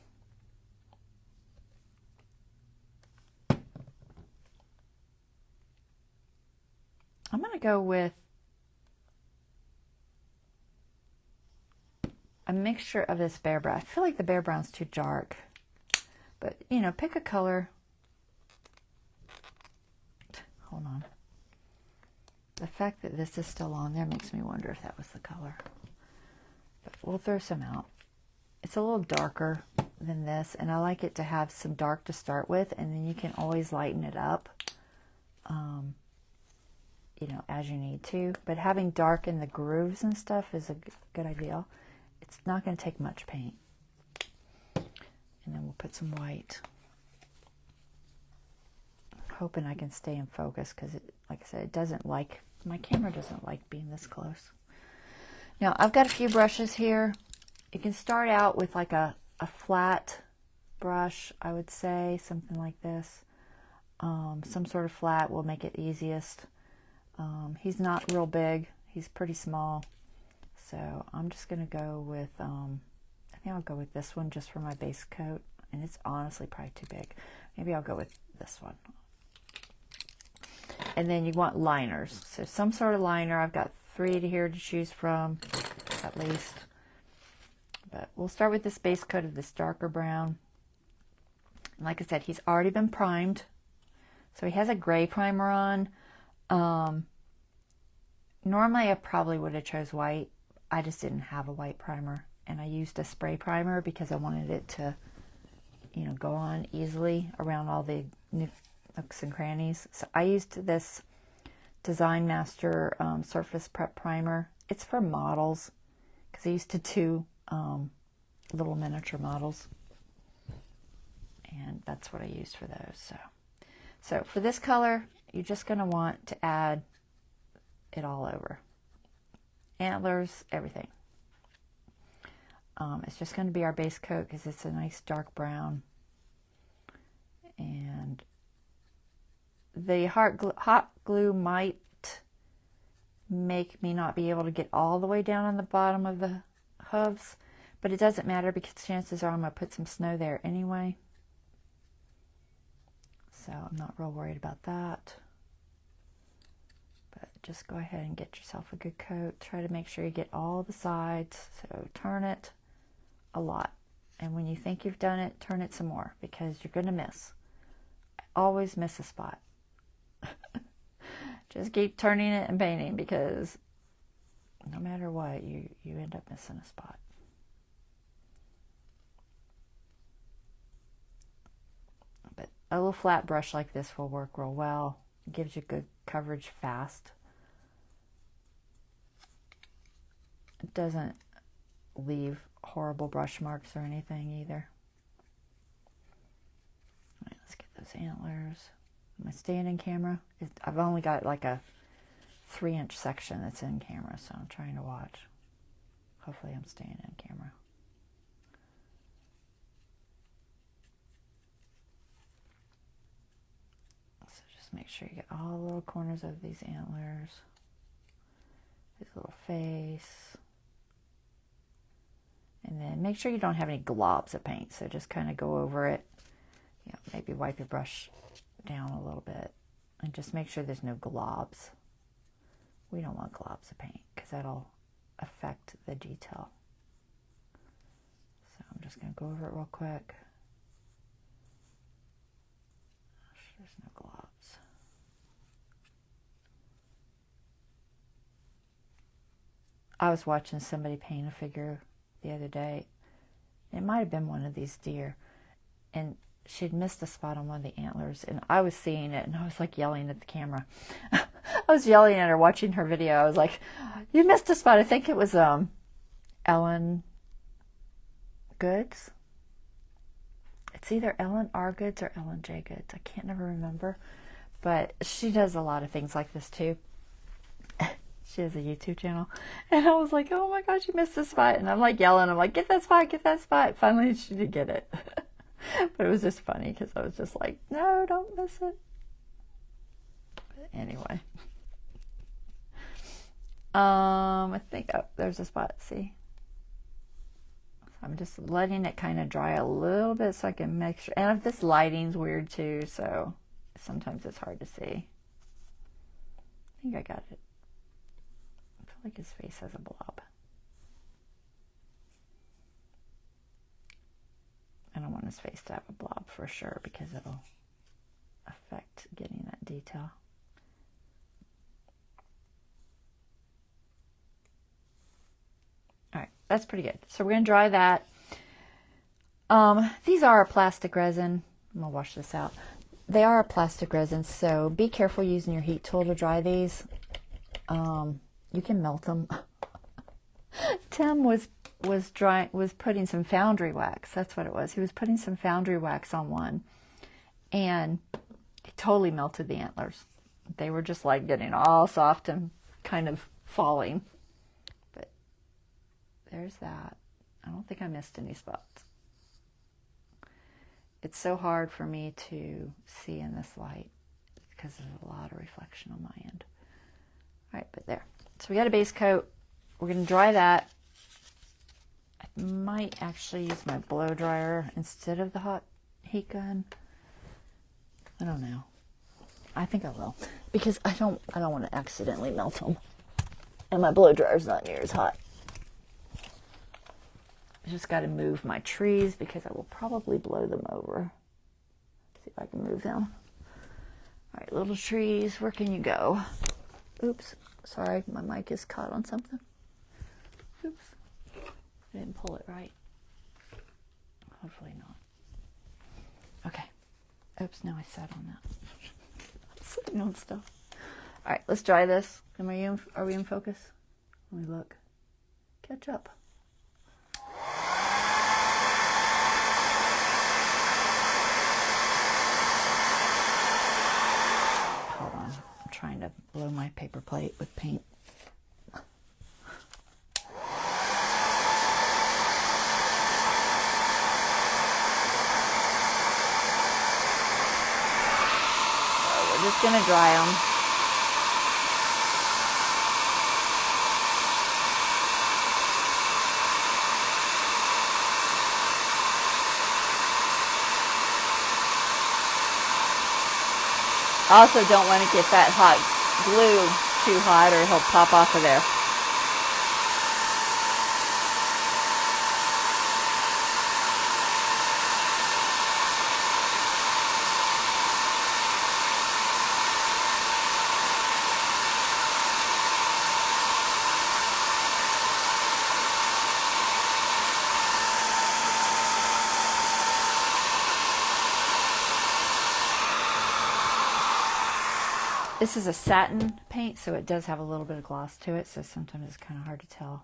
I'm going to go with a mixture of this bear brown. I feel like the bear brown's too dark, but you know, pick a color. Hold on. The fact that this is still on there makes me wonder if that was the color. But we'll throw some out. It's a little darker than this, and I like it to have some dark to start with, and then you can always lighten it up, you know, as you need to. But having dark in the grooves and stuff is a good idea. It's not going to take much paint. And then we'll put some white. I'm hoping I can stay in focus because, like I said, it doesn't like, my camera doesn't like being this close. Now, I've got a few brushes here. You can start out with like a flat brush, I would say, something like this. Some sort of flat will make it easiest. He's not real big. He's pretty small. So I'm just going to go with, I think I'll go with this one just for my base coat. And it's honestly probably too big. Maybe I'll go with this one. And then you want liners. So some sort of liner. I've got 3 here to choose from, at least. But we'll start with this base coat of this darker brown. And like I said, he's already been primed. So he has a gray primer on. Normally I probably would have chose white. I just didn't have a white primer, and I used a spray primer because I wanted it to, you know, go on easily around all the nooks and crannies. So I used this Design Master Surface Prep Primer. It's for models because I used to do little miniature models, and that's what I used for those. So for this color, you're just going to want to add it all over. Antlers, everything. It's just going to be our base coat because it's a nice dark brown. And the hot glue might make me not be able to get all the way down on the bottom of the hooves, but it doesn't matter because chances are I'm going to put some snow there anyway. So I'm not real worried about that. But just go ahead and get yourself a good coat. Try to make sure you get all the sides. So turn it a lot. And when you think you've done it, turn it some more because you're going to miss. I always miss a spot. Just keep turning it and painting because no matter what, you end up missing a spot. But a little flat brush like this will work real well. It gives you good coverage fast. It doesn't leave horrible brush marks or anything either. All right, let's get those antlers. Am I staying in camera? I've only got like a 3-inch section that's in camera, so I'm trying to watch. Hopefully I'm staying in camera. So just make sure you get all the little corners of these antlers. His little face. And then make sure you don't have any globs of paint. So just kind of go over it. You know, maybe wipe your brush down a little bit. And just make sure there's no globs. We don't want globs of paint because that'll affect the detail. So I'm just going to go over it real quick. There's no globs. I was watching somebody paint a figure the other day. It might have been one of these deer. And she'd missed a spot on one of the antlers. And I was seeing it and I was like yelling at the camera. I was yelling at her watching her video. I was like, you missed a spot. I think it was Ellen Goods. it's either Ellen R. Goods or Ellen J. Goods. I can't never remember. But she does a lot of things like this too. She has a YouTube channel. And I was like, oh my gosh, you missed this spot. And I'm like yelling. I'm like, get that spot, get that spot. Finally, she did get it. But it was just funny because I was just like, no, don't miss it. But anyway. I think, oh, there's a spot, see? I'm just letting it kind of dry a little bit so I can make sure. And if this lighting's weird too, so sometimes it's hard to see. I think I got it. I feel like his face has a blob. I don't want his face to have a blob for sure because it'll affect getting that detail. All right, that's pretty good. So we're going to dry that. These are a plastic resin. I'm going to wash this out. They are a plastic resin, so be careful using your heat tool to dry these. You can melt them. Tim was putting some foundry wax. That's what it was. He was putting some foundry wax on one, and it totally melted the antlers. They were just like getting all soft and kind of falling. But there's that. I don't think I missed any spots. It's so hard for me to see in this light because there's a lot of reflection on my end. All right, but there. So we got a base coat. We're going to dry that. I might actually use my blow dryer instead of the hot heat gun. I don't know. I think I will because I don't want to accidentally melt them. And my blow dryer's not near as hot. I just got to move my trees because I will probably blow them over. See if I can move them. All right, little trees, where can you go? Oops, sorry, my mic is caught on something. Oops, I didn't pull it right. Hopefully not. Okay. Oops, now I sat on that. I'm sitting on stuff. All right, let's dry this. Are we in focus? Let me look. Catch up. Hold on. I'm trying to blow my paper plate with paint. We're just going to dry them. I also don't want to get that hot glue too hot or he'll pop off of there. This is a satin paint, so it does have a little bit of gloss to it, so sometimes it's kind of hard to tell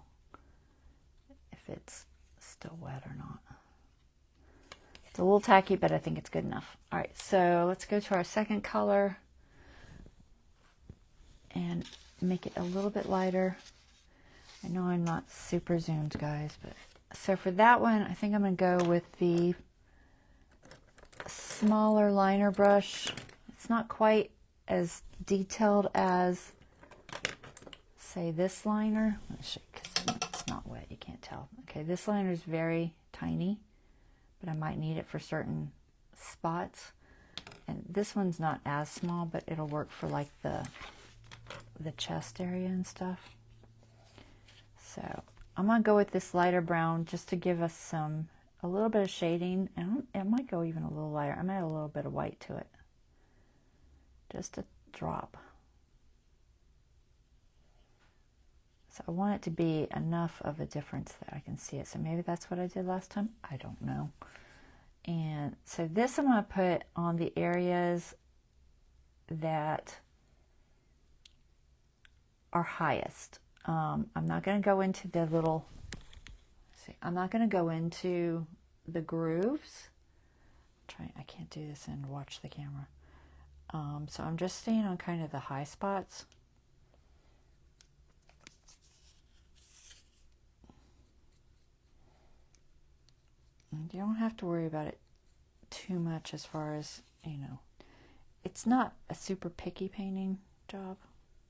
if it's still wet or not. It's a little tacky, but I think it's good enough. All right, so let's go to our second color and make it a little bit lighter. I know I'm not super zoomed, guys, but so for that one, I think I'm going to go with the smaller liner brush. It's not quite as detailed as, say, this liner. Let's show you because it's not wet, you can't tell. Okay, this liner is very tiny, but I might need it for certain spots. And this one's not as small, but it'll work for like the chest area and stuff. So I'm gonna go with this lighter brown just to give us a little bit of shading, and it might go even a little lighter. I might add a little bit of white to it. Just a drop. So I want it to be enough of a difference that I can see it. So maybe that's what I did last time. I don't know. And so this I'm going to put on the areas that are highest. I'm not going to go into the little, I'm not going to go into the grooves. I can't do this and watch the camera. So I'm just staying on kind of the high spots. And you don't have to worry about it too much as far as, you know, it's not a super picky painting job,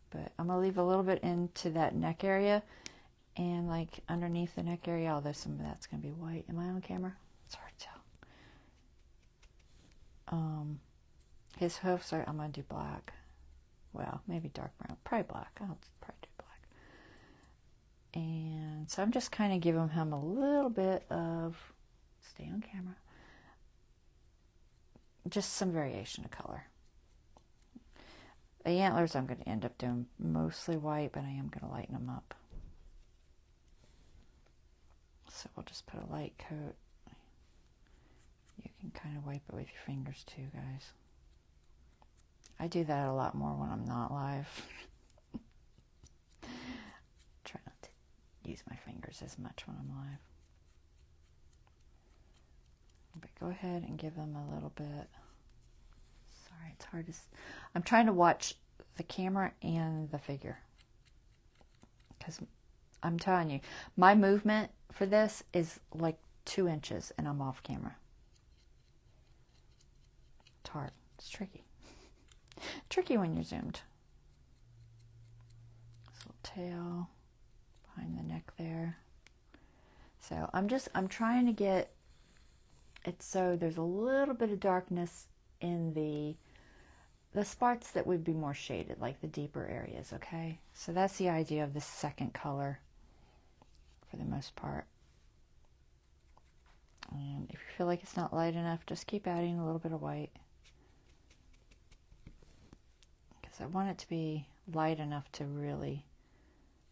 but I'm going to leave a little bit into that neck area and like underneath the neck area, although some of that's going to be white. Am I on camera? It's hard to tell. His hoofs are, I'm going to do black. Well, maybe dark brown, probably black. I'll probably do black. And so I'm just kind of giving him a little bit of, stay on camera, just some variation of color. The antlers I'm going to end up doing mostly white, but I am going to lighten them up. So we'll just put a light coat. You can kind of wipe it with your fingers too, guys. I do that a lot more when I'm not live. Try not to use my fingers as much when I'm live. But go ahead and give them a little bit. Sorry, it's hard to... I'm trying to watch the camera and the figure. Because I'm telling you, my movement for this is like 2 inches and I'm off camera. It's hard. It's tricky. Tricky when you're zoomed. This little tail behind the neck there. So I'm trying to get it so there's a little bit of darkness in the spots that would be more shaded, like the deeper areas, okay? So that's the idea of the second color for the most part. And if you feel like it's not light enough, just keep adding a little bit of white. Because I want it to be light enough to really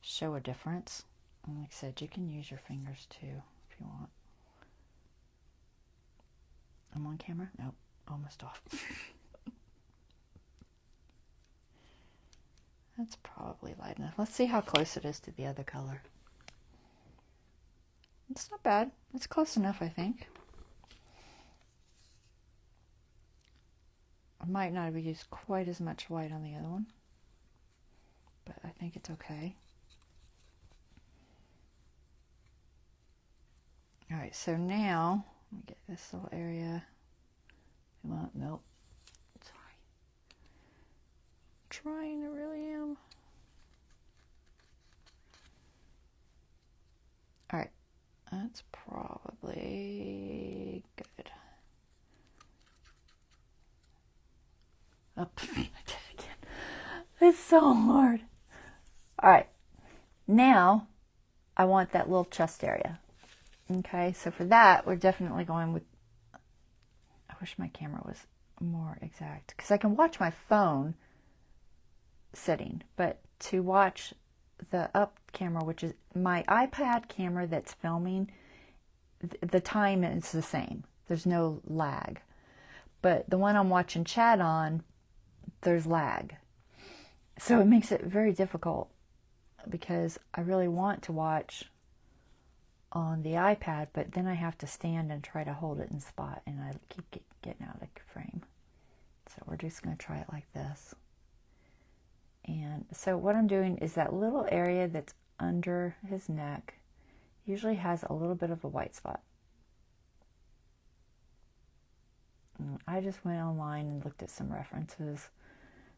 show a difference. And like I said, you can use your fingers too if you want. I'm on camera? Nope, almost off. That's probably light enough. Let's see how close it is to the other color. It's not bad. It's close enough, I think. I might not have used quite as much white on the other one, but I think it's okay. All right, so now, let me get this little area. Come on, nope. Sorry. Trying, I really am. All right, that's probably good. Oh, I did it again. It's so hard. All right, now I want that little chest area. Okay, so for that, we're definitely going with, I wish my camera was more exact, because I can watch my phone sitting, but to watch the up camera, which is my iPad camera that's filming, the time is the same. There's no lag. But the one I'm watching chat on, there's lag. So it makes it very difficult because I really want to watch on the iPad, but then I have to stand and try to hold it in spot, and I keep getting out of frame. So we're just going to try it like this. And so what I'm doing is that little area that's under his neck usually has a little bit of a white spot. And I just went online and looked at some references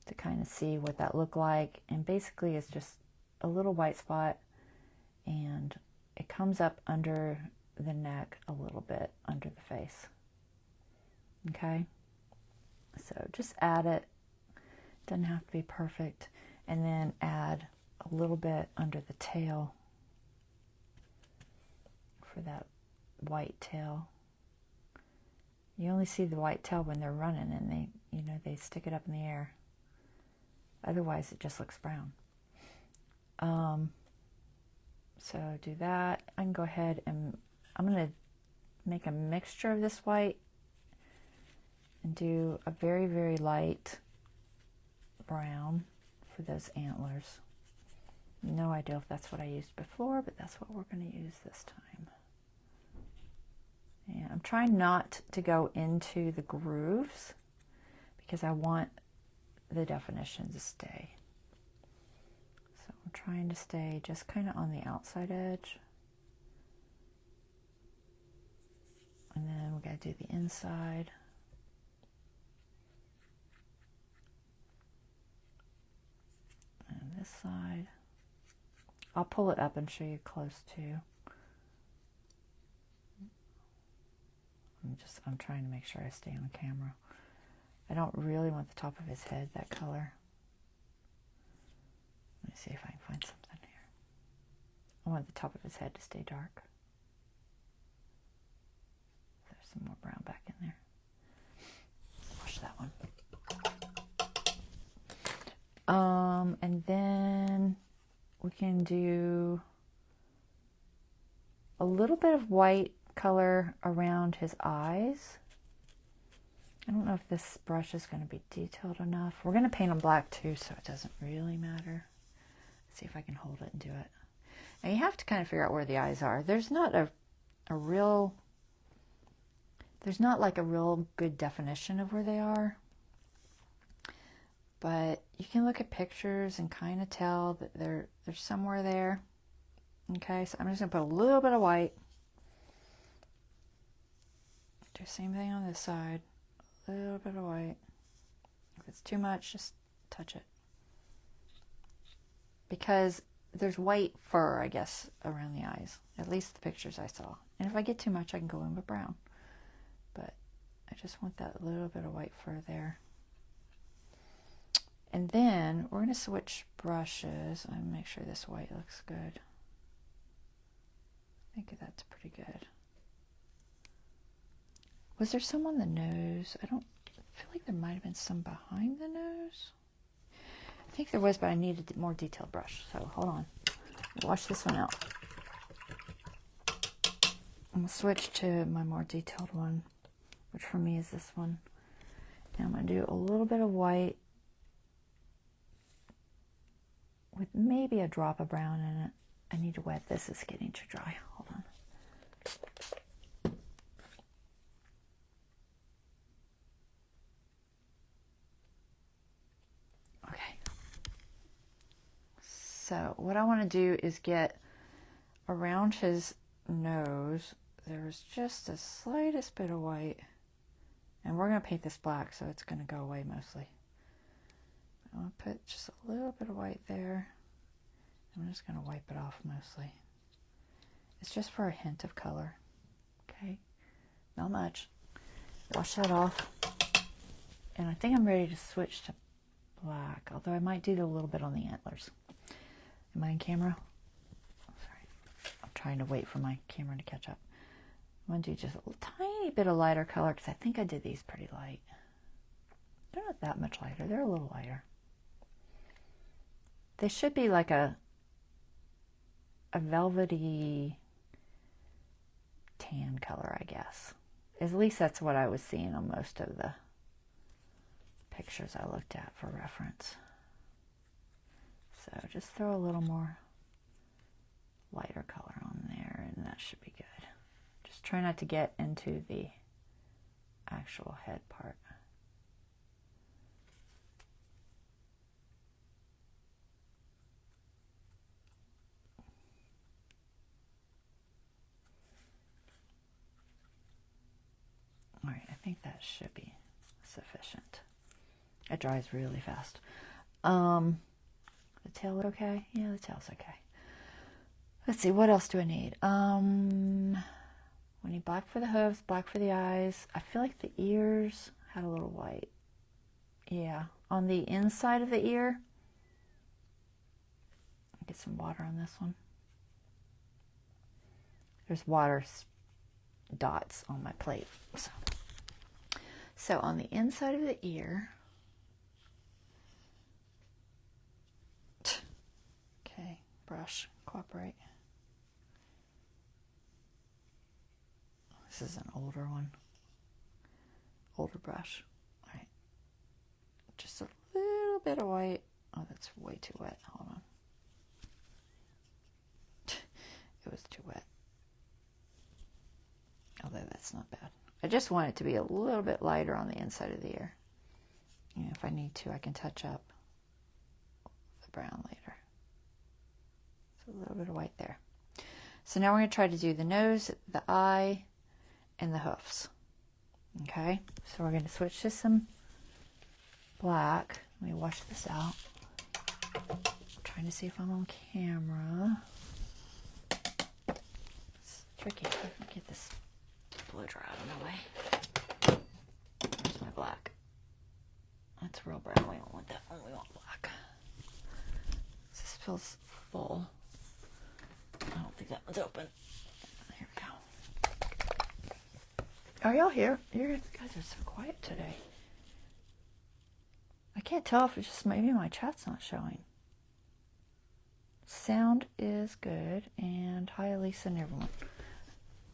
to kind of see what that looked like, and basically it's just a little white spot, and it comes up under the neck a little bit, under the face. Okay? So just add it. Doesn't have to be perfect. And then add a little bit under the tail for that white tail. You only see the white tail when they're running and they stick it up in the air. Otherwise it just looks brown. So do that. I can go ahead and I'm going to make a mixture of this white and do a very, very light brown for those antlers. No idea if that's what I used before, but that's what we're going to use this time. And I'm trying not to go into the grooves because I want the definition to stay. So I'm trying to stay just kind of on the outside edge. And then we got to do the inside. And this side. I'll pull it up and show you close too. I'm trying to make sure I stay on camera. I don't really want the top of his head that color. Let me see if I can find something here. I want the top of his head to stay dark. There's some more brown back in there. Wash that one. And then we can do a little bit of white color around his eyes. I don't know if this brush is going to be detailed enough. We're going to paint them black too, so it doesn't really matter. Let's see if I can hold it and do it. And you have to kind of figure out where the eyes are. There's not like a real good definition of where they are. But you can look at pictures and kind of tell that they're somewhere there. Okay, so I'm just going to put a little bit of white. Do the same thing on this side. A little bit of white. If it's too much, just touch it. Because there's white fur, I guess, around the eyes. At least the pictures I saw. And if I get too much, I can go in with brown. But I just want that little bit of white fur there. And then we're going to switch brushes. I'm going to make sure this white looks good. I think that's pretty good. Was there some on the nose? I feel like there might have been some behind the nose. I think there was, but I needed a more detailed brush. So hold on. Wash this one out. I'm going to switch to my more detailed one, which for me is this one. And I'm going to do a little bit of white with maybe a drop of brown in it. I need to wet this. It's getting too dry. Hold on. Okay. So what I want to do is get around his nose. There's just the slightest bit of white. And we're going to paint this black, so it's going to go away mostly. I'm going to put just a little bit of white there. I'm just going to wipe it off mostly. It's just for a hint of color. Okay, not much. Wash that off. And I think I'm ready to switch to black, although I might do a little bit on the antlers. Am I in camera? Oh, sorry. I'm trying to wait for my camera to catch up. I'm going to do just a tiny bit of lighter color because I think I did these pretty light. They're not that much lighter. They're a little lighter. They should be like a velvety tan color, I guess. At least that's what I was seeing on most of the pictures I looked at for reference. So just throw a little more lighter color on there and that should be good. Just try not to get into the actual head part. All right, I think that should be sufficient. It dries really fast. The tail okay? Yeah, the tail's okay. Let's see, what else do I need? We need black for the hooves, black for the eyes. I feel like the ears had a little white. Yeah, on the inside of the ear. Get some water on this one. There's water dots on my plate. So on the inside of the ear, okay, brush, cooperate. This is an older one, older brush. All right, just a little bit of white. Oh, that's way too wet. Hold on. It was too wet. although that's not bad. I just want it to be a little bit lighter on the inside of the ear. You know, if I need to, I can touch up the brown later. So a little bit of white there. So now we're going to try to do the nose, the eye, and the hoofs. Okay, so we're going to switch to some black. Let me wash this out. I'm trying to see if I'm on camera. It's tricky. Let me get this blow dry out of my way. There's my black. That's real brown. We don't want that one. We want black. This feels full. I don't think that one's open. Here we go. Are y'all here? You guys are so quiet today. I can't tell if it's just maybe my chat's not showing. Sound is good. And hi, Elisa and everyone.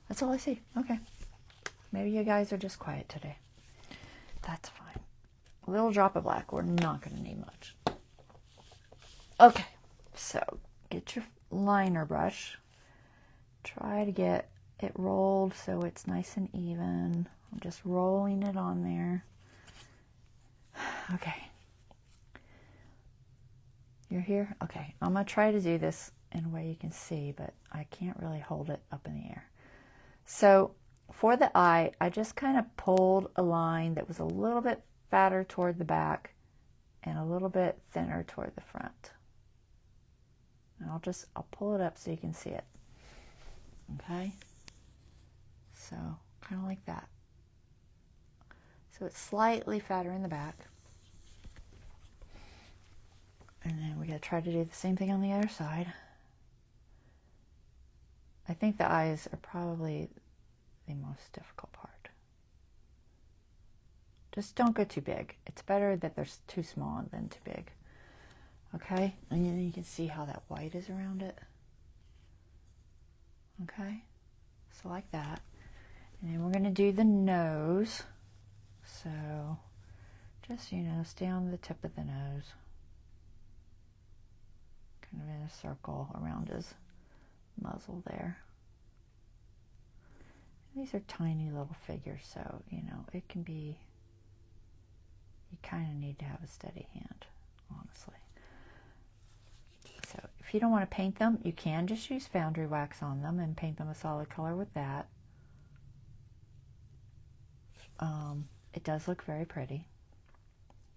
That's all I see. Okay. Maybe you guys are just quiet today. That's fine. A little drop of black. We're not going to need much. Okay. So get your liner brush. Try to get it rolled so it's nice and even. I'm just rolling it on there. Okay. You're here? Okay. I'm going to try to do this in a way you can see, but I can't really hold it up in the air. So for the eye, I just kind of pulled a line that was a little bit fatter toward the back and a little bit thinner toward the front. And I'll pull it up so you can see it. Okay? So kind of like that. So it's slightly fatter in the back. And then we got to try to do the same thing on the other side. I think the eyes are probably the most difficult part. Just don't go too big. It's better that they're too small than too big. Okay? And then you can see how that white is around it. Okay? So like that. And then we're going to do the nose. So just, you know, stay on the tip of the nose. Kind of in a circle around his muzzle there. These are tiny little figures, so, you know, it can be, you kind of need to have a steady hand, honestly. So if you don't want to paint them, you can just use foundry wax on them and paint them a solid color with that. It does look very pretty.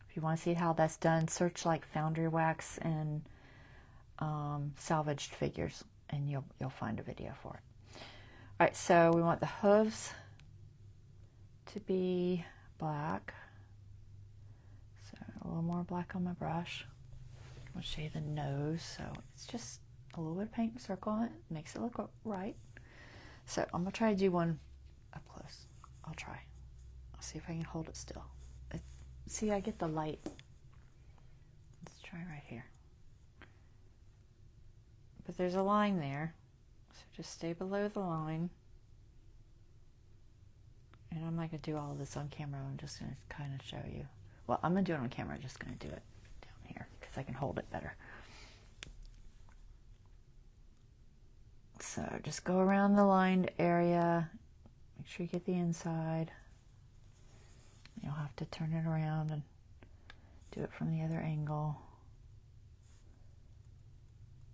If you want to see how that's done, search like foundry wax and salvaged figures, and you'll find a video for it. All right, so we want the hooves to be black. So a little more black on my brush. I'll show you the nose. So it's just a little bit of paint and circle on it. Makes it look right. So I'm gonna try to do one up close. I'll try. I'll see if I can hold it still. See, I get the light. Let's try right here. But there's a line there, so just stay below the line. And I'm not going to do all of this on camera. I'm just going to kind of show you. Well, I'm going to do it on camera. I'm just going to do it down here because I can hold it better. So just go around the lined area. Make sure you get the inside. You'll have to turn it around and do it from the other angle.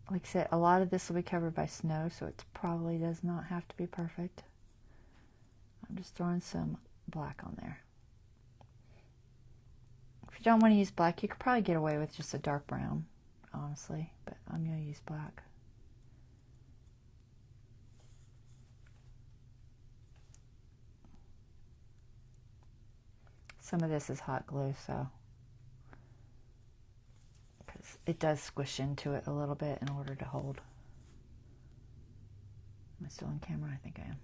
Like I said, a lot of this will be covered by snow, so it probably does not have to be perfect. I'm just throwing some black on there. If you don't want to use black, you could probably get away with just a dark brown, honestly, but I'm going to use black. Some of this is hot glue, so because it does squish into it a little bit in order to hold. Am I still on camera? I think I am.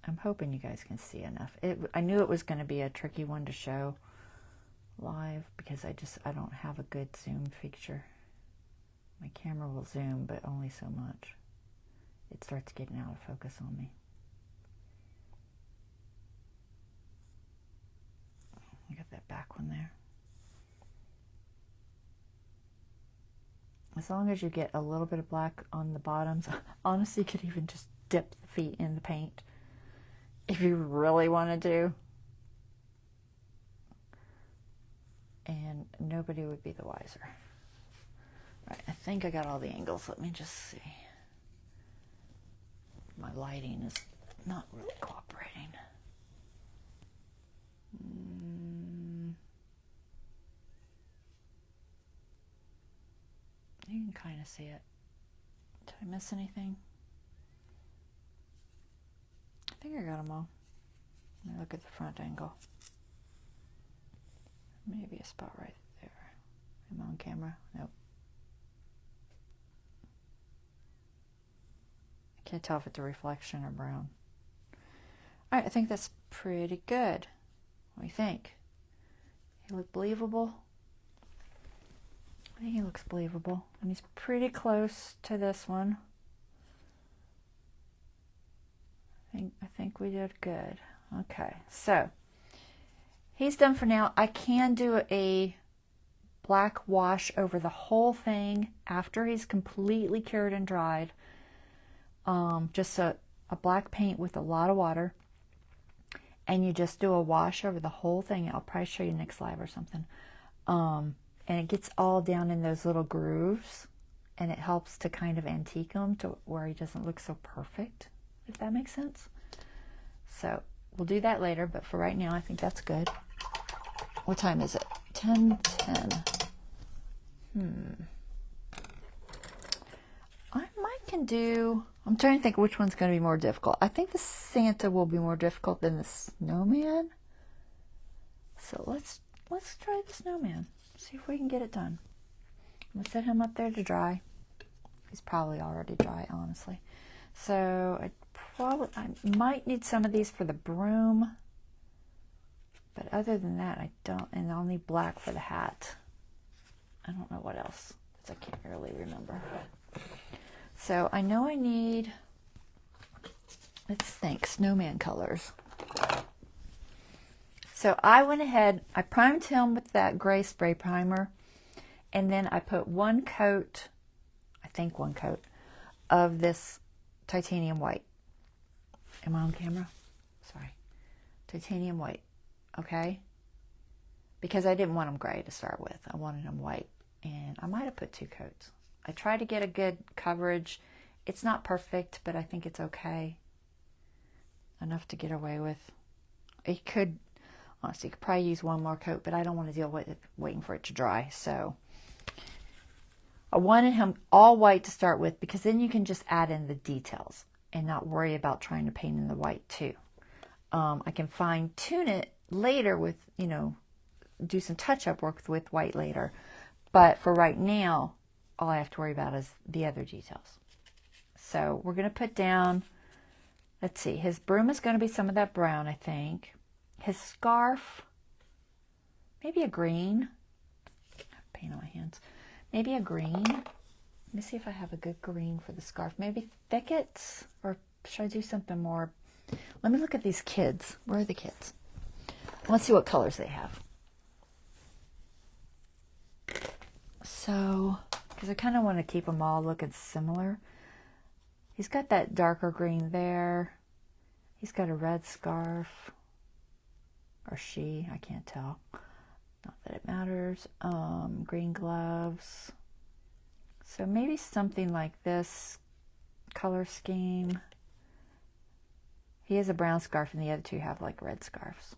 I'm hoping you guys can see enough. I knew it was going to be a tricky one to show live because I don't have a good zoom feature. My camera will zoom, but only so much. It starts getting out of focus on me. I got that back one there. as long as you get a little bit of black on the bottoms. Honestly, you could even just dip the feet in the paint if you really want to. And nobody would be the wiser. Right, I think I got all the angles. Let me just see. My lighting is not really cooperating. You can kind of see it. Did I miss anything? I think I got them all. Let me look at the front angle. Maybe a spot right there. Am I on camera? Nope. I can't tell if it's a reflection or brown. All right, I think that's pretty good. What do you think? He look believable? I think he looks believable. And he's pretty close to this one. I think we did good. Okay, so he's done for now. I can do a black wash over the whole thing after he's completely cured and dried. Just a black paint with a lot of water. And you just do a wash over the whole thing. I'll probably show you next live or something. And it gets all down in those little grooves. And it helps to kind of antique him to where he doesn't look so perfect, if that makes sense. So we'll do that later, but for right now, I think that's good. What time is it? 10:10. I might can do, I'm trying to think which one's going to be more difficult. I think the Santa will be more difficult than the snowman. So let's try the snowman. See if we can get it done. I'm going to set him up there to dry. He's probably already dry, honestly. So I might need some of these for the broom. But other than that, I don't, and I'll need black for the hat. I don't know what else, because I can't really remember. So I know I need, let's think, snowman colors. So I went ahead, I primed him with that gray spray primer, and then I put one coat, I think one coat, of this titanium white. Am I on camera? Sorry. Titanium white. Okay? Because I didn't want them gray to start with. I wanted them white. And I might have put 2 coats. I tried to get a good coverage. It's not perfect, but I think it's okay. Enough to get away with. You could, honestly, you could probably use one more coat, but I don't want to deal with it waiting for it to dry. So I wanted him all white to start with, because then you can just add in the details and not worry about trying to paint in the white too. I can fine tune it later with, do some touch-up work with white later. But for right now, all I have to worry about is the other details. So we're going to put down, let's see, his broom is going to be some of that brown, I think. His scarf, maybe a green. I have paint on my hands. Maybe a green. Let me see if I have a good green for the scarf. Maybe thickets, or should I do something more? Let me look at these kids. Where are the kids? Let's see what colors they have. So, because I kind of want to keep them all looking similar. He's got that darker green there. He's got a red scarf. Or she, I can't tell. Not that it matters. Green gloves. So maybe something like this color scheme. He has a brown scarf and the other two have like red scarves.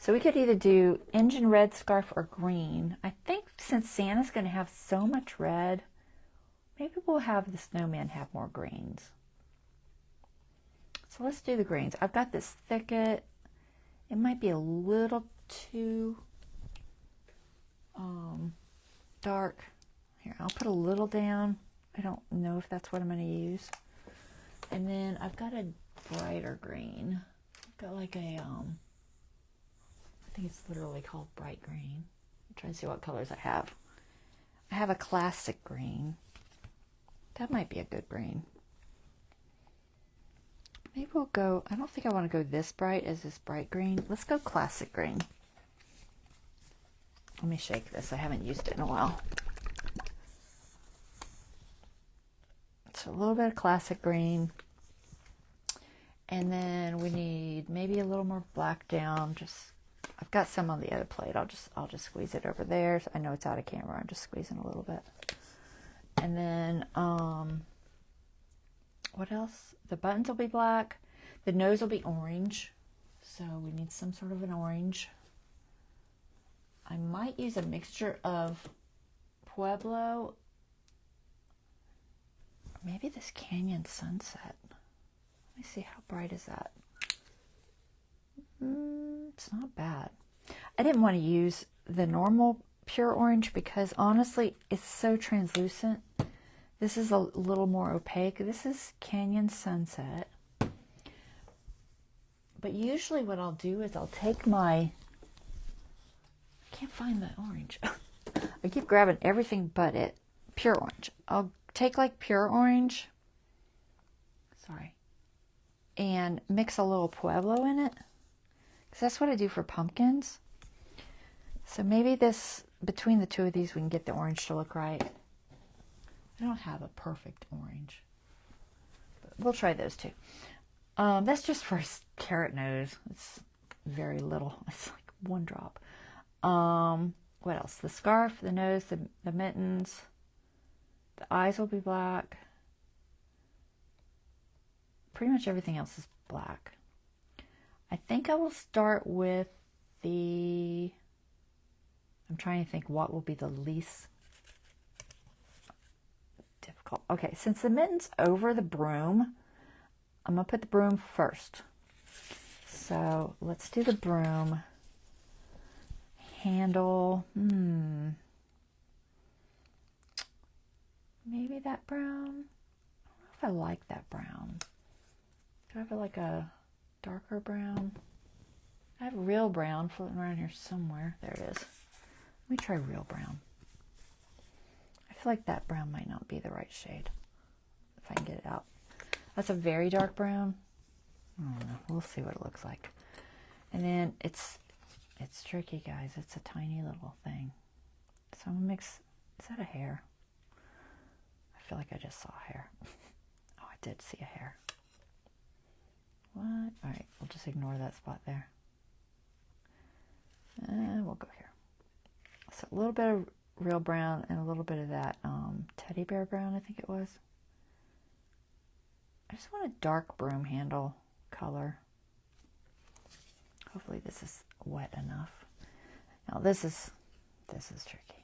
So we could either do engine red scarf or green. I think since Santa's going to have so much red, maybe we'll have the snowman have more greens. So let's do the greens. I've got this thicket. It might be a little too dark. Here, I'll put a little down. I don't know if that's what I'm going to use. And then I've got a brighter green. I've got like a, I think it's literally called bright green. I'm trying to see what colors I have. I have a classic green. That might be a good green. Maybe we'll go, I don't think I want to go this bright as this bright green. Let's go classic green. Let me shake this. I haven't used it in a while. So a little bit of classic green. And then we need maybe a little more black down. Just, I've got some on the other plate. I'll just squeeze it over there. So I know it's out of camera. I'm just squeezing a little bit. And then, what else? The buttons will be black. The nose will be orange. So we need some sort of an orange. I might use a mixture of Pueblo. Maybe this Canyon Sunset. Let me see, how bright is that? It's not bad. I didn't want to use the normal pure orange because honestly, it's so translucent. This is a little more opaque. This is Canyon Sunset. But usually what I'll do is I'll take my, I can't find the orange. I keep grabbing everything but it. Pure orange. I'll take like pure orange. Sorry. And mix a little Pueblo in it. Because that's what I do for pumpkins. So maybe this, between the two of these, we can get the orange to look right. I don't have a perfect orange. But we'll try those two. That's just for carrot nose. It's very little. It's like one drop. What else? The scarf, the nose, the mittens. The eyes will be black. Pretty much everything else is black. I think I will start with the, I'm trying to think what will be the least difficult. Okay, since the mitten's over the broom, I'm going to put the broom first. So let's do the broom. Handle. Maybe that brown. I don't know if I like that brown. Do I have like a darker brown? I have real brown floating around here somewhere. There it is. Let me try real brown. I feel like that brown might not be the right shade. If I can get it out. That's a very dark brown. I don't know. We'll see what it looks like. And then it's tricky, guys. It's a tiny little thing. So I'm gonna mix. Is that a hair? I feel like I just saw a hair. Oh, I did see a hair. What? All right, we'll just ignore that spot there. And we'll go here. So a little bit of real brown and a little bit of that teddy bear brown, I think it was. I just want a dark broom handle color. Hopefully this is wet enough. Now this is tricky.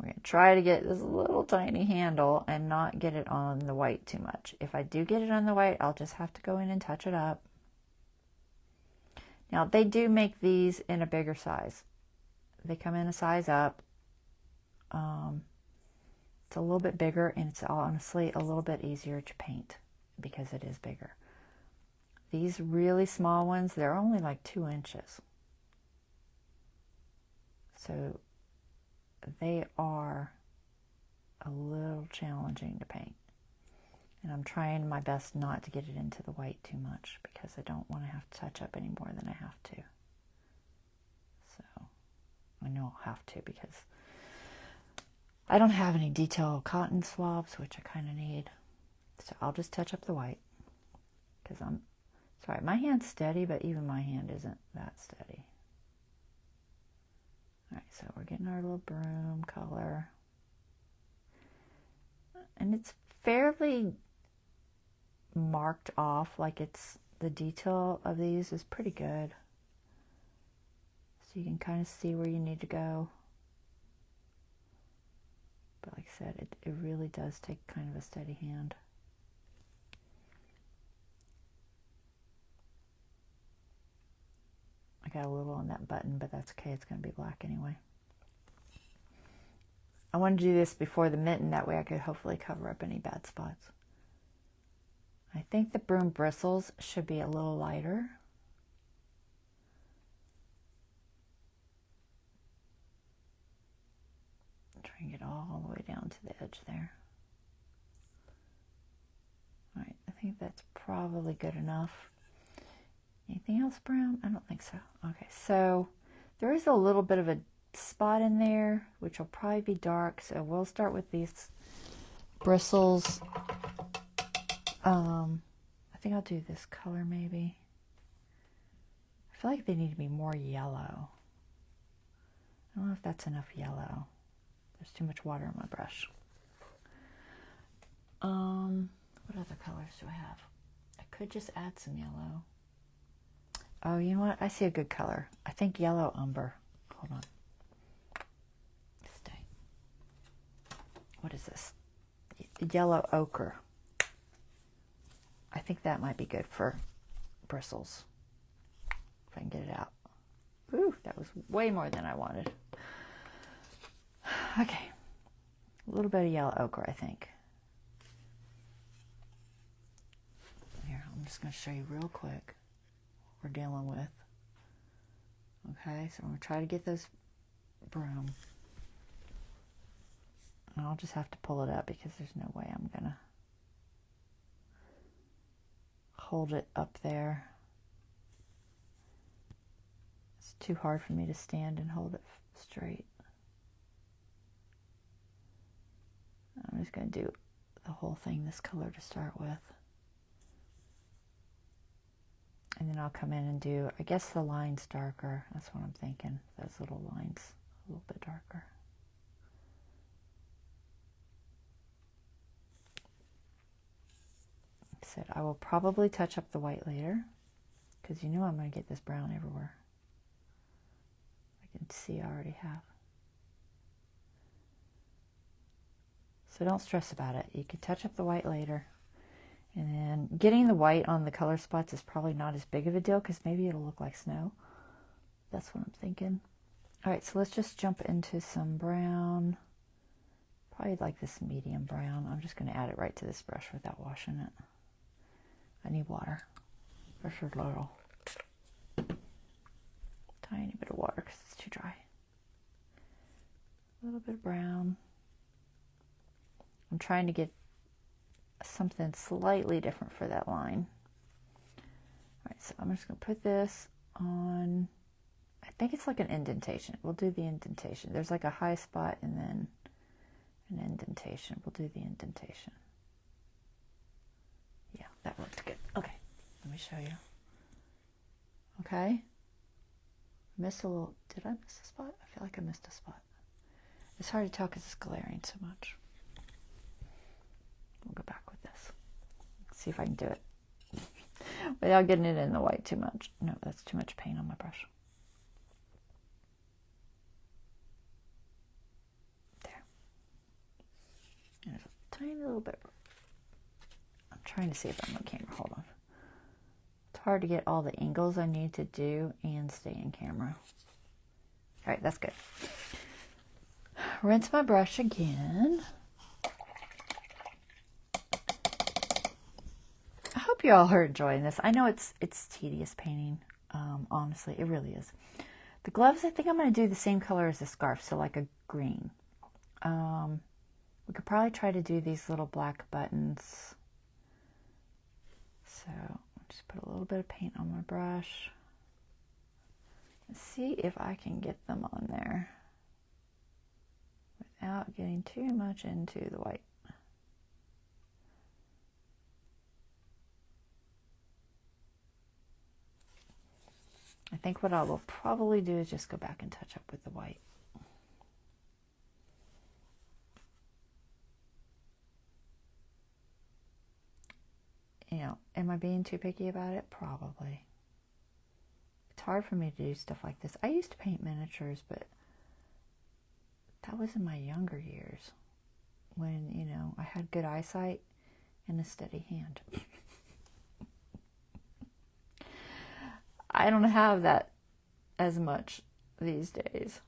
We're going to try to get this little tiny handle and not get it on the white too much. If I do get it on the white, I'll just have to go in and touch it up. Now they do make these in a bigger size. They come in a size up. It's a little bit bigger and it's honestly a little bit easier to paint because it is bigger. These really small ones, they're only like 2 inches. So they are a little challenging to paint. And I'm trying my best not to get it into the white too much because I don't want to have to touch up any more than I have to. So I know I'll have to because I don't have any detail cotton swabs, which I kind of need. So I'll just touch up the white because I'm sorry, my hand's steady, but even my hand isn't that steady. All right, so we're getting our little broom color. And it's fairly marked off, like it's, the detail of these is pretty good. So you can kind of see where you need to go. But like I said, it really does take kind of a steady hand. I got a little on that button, but that's okay. It's going to be black anyway. I wanted to do this before the mitten. That way I could hopefully cover up any bad spots. I think the broom bristles should be a little lighter. Try and get all the way down to the edge there. All right, I think that's probably good enough. Anything else brown? I don't think so. Okay, so there is a little bit of a spot in there, which will probably be dark. So we'll start with these bristles. I think I'll do this color maybe. I feel like they need to be more yellow. I don't know if that's enough yellow. There's too much water in my brush. What other colors do I have? I could just add some yellow. Oh, you know what? I see a good color. I think yellow umber. Hold on. Stay. What is this? Yellow ochre. I think that might be good for bristles. If I can get it out. Ooh, that was way more than I wanted. Okay. A little bit of yellow ochre, I think. Here, I'm just going to show you real quick what we're dealing with. Okay, so I'm going to try to get this broom. And I'll just have to pull it up because there's no way I'm going to hold it up there. It's too hard for me to stand and hold it straight. I'm just going to do the whole thing this color to start with. And then I'll come in and do, I guess the lines darker. That's what I'm thinking. Those little lines a little bit darker. Like I said, I will probably touch up the white later because you know I'm going to get this brown everywhere. I can see I already have. So don't stress about it. You can touch up the white later. And then getting the white on the color spots is probably not as big of a deal because maybe it'll look like snow. That's what I'm thinking. All right, so let's just jump into some brown. Probably like this medium brown. I'm just going to add it right to this brush without washing it. I need water. Brush a little. Tiny bit of water because it's too dry. A little bit of brown. I'm trying to get something slightly different for that line. All right, so I'm just going to put this on, I think it's like an indentation. We'll do the indentation. There's like a high spot and then an indentation. We'll do the indentation. Yeah, that worked good. Okay, let me show you. Okay. Missed a little, did I miss a spot? I feel like I missed a spot. It's hard to tell because it's glaring so much. We'll go back with this. See if I can do it without getting it in the white too much. No, that's too much paint on my brush. There. There's a tiny little bit. I'm trying to see if I'm on camera. Hold on. It's hard to get all the angles I need to do and stay in camera. All right, that's good. Rinse my brush again. I hope you all are enjoying this. I know it's tedious painting. Honestly, it really is. The gloves, I think I'm going to do the same color as the scarf, so like a green. We could probably try to do these little black buttons. So I'll just put a little bit of paint on my brush. Let's see if I can get them on there without getting too much into the white. I think what I will probably do is just go back and touch up with the white. You know, am I being too picky about it? Probably. It's hard for me to do stuff like this. I used to paint miniatures, but that was in my younger years when, you know, I had good eyesight and a steady hand. I don't have that as much these days.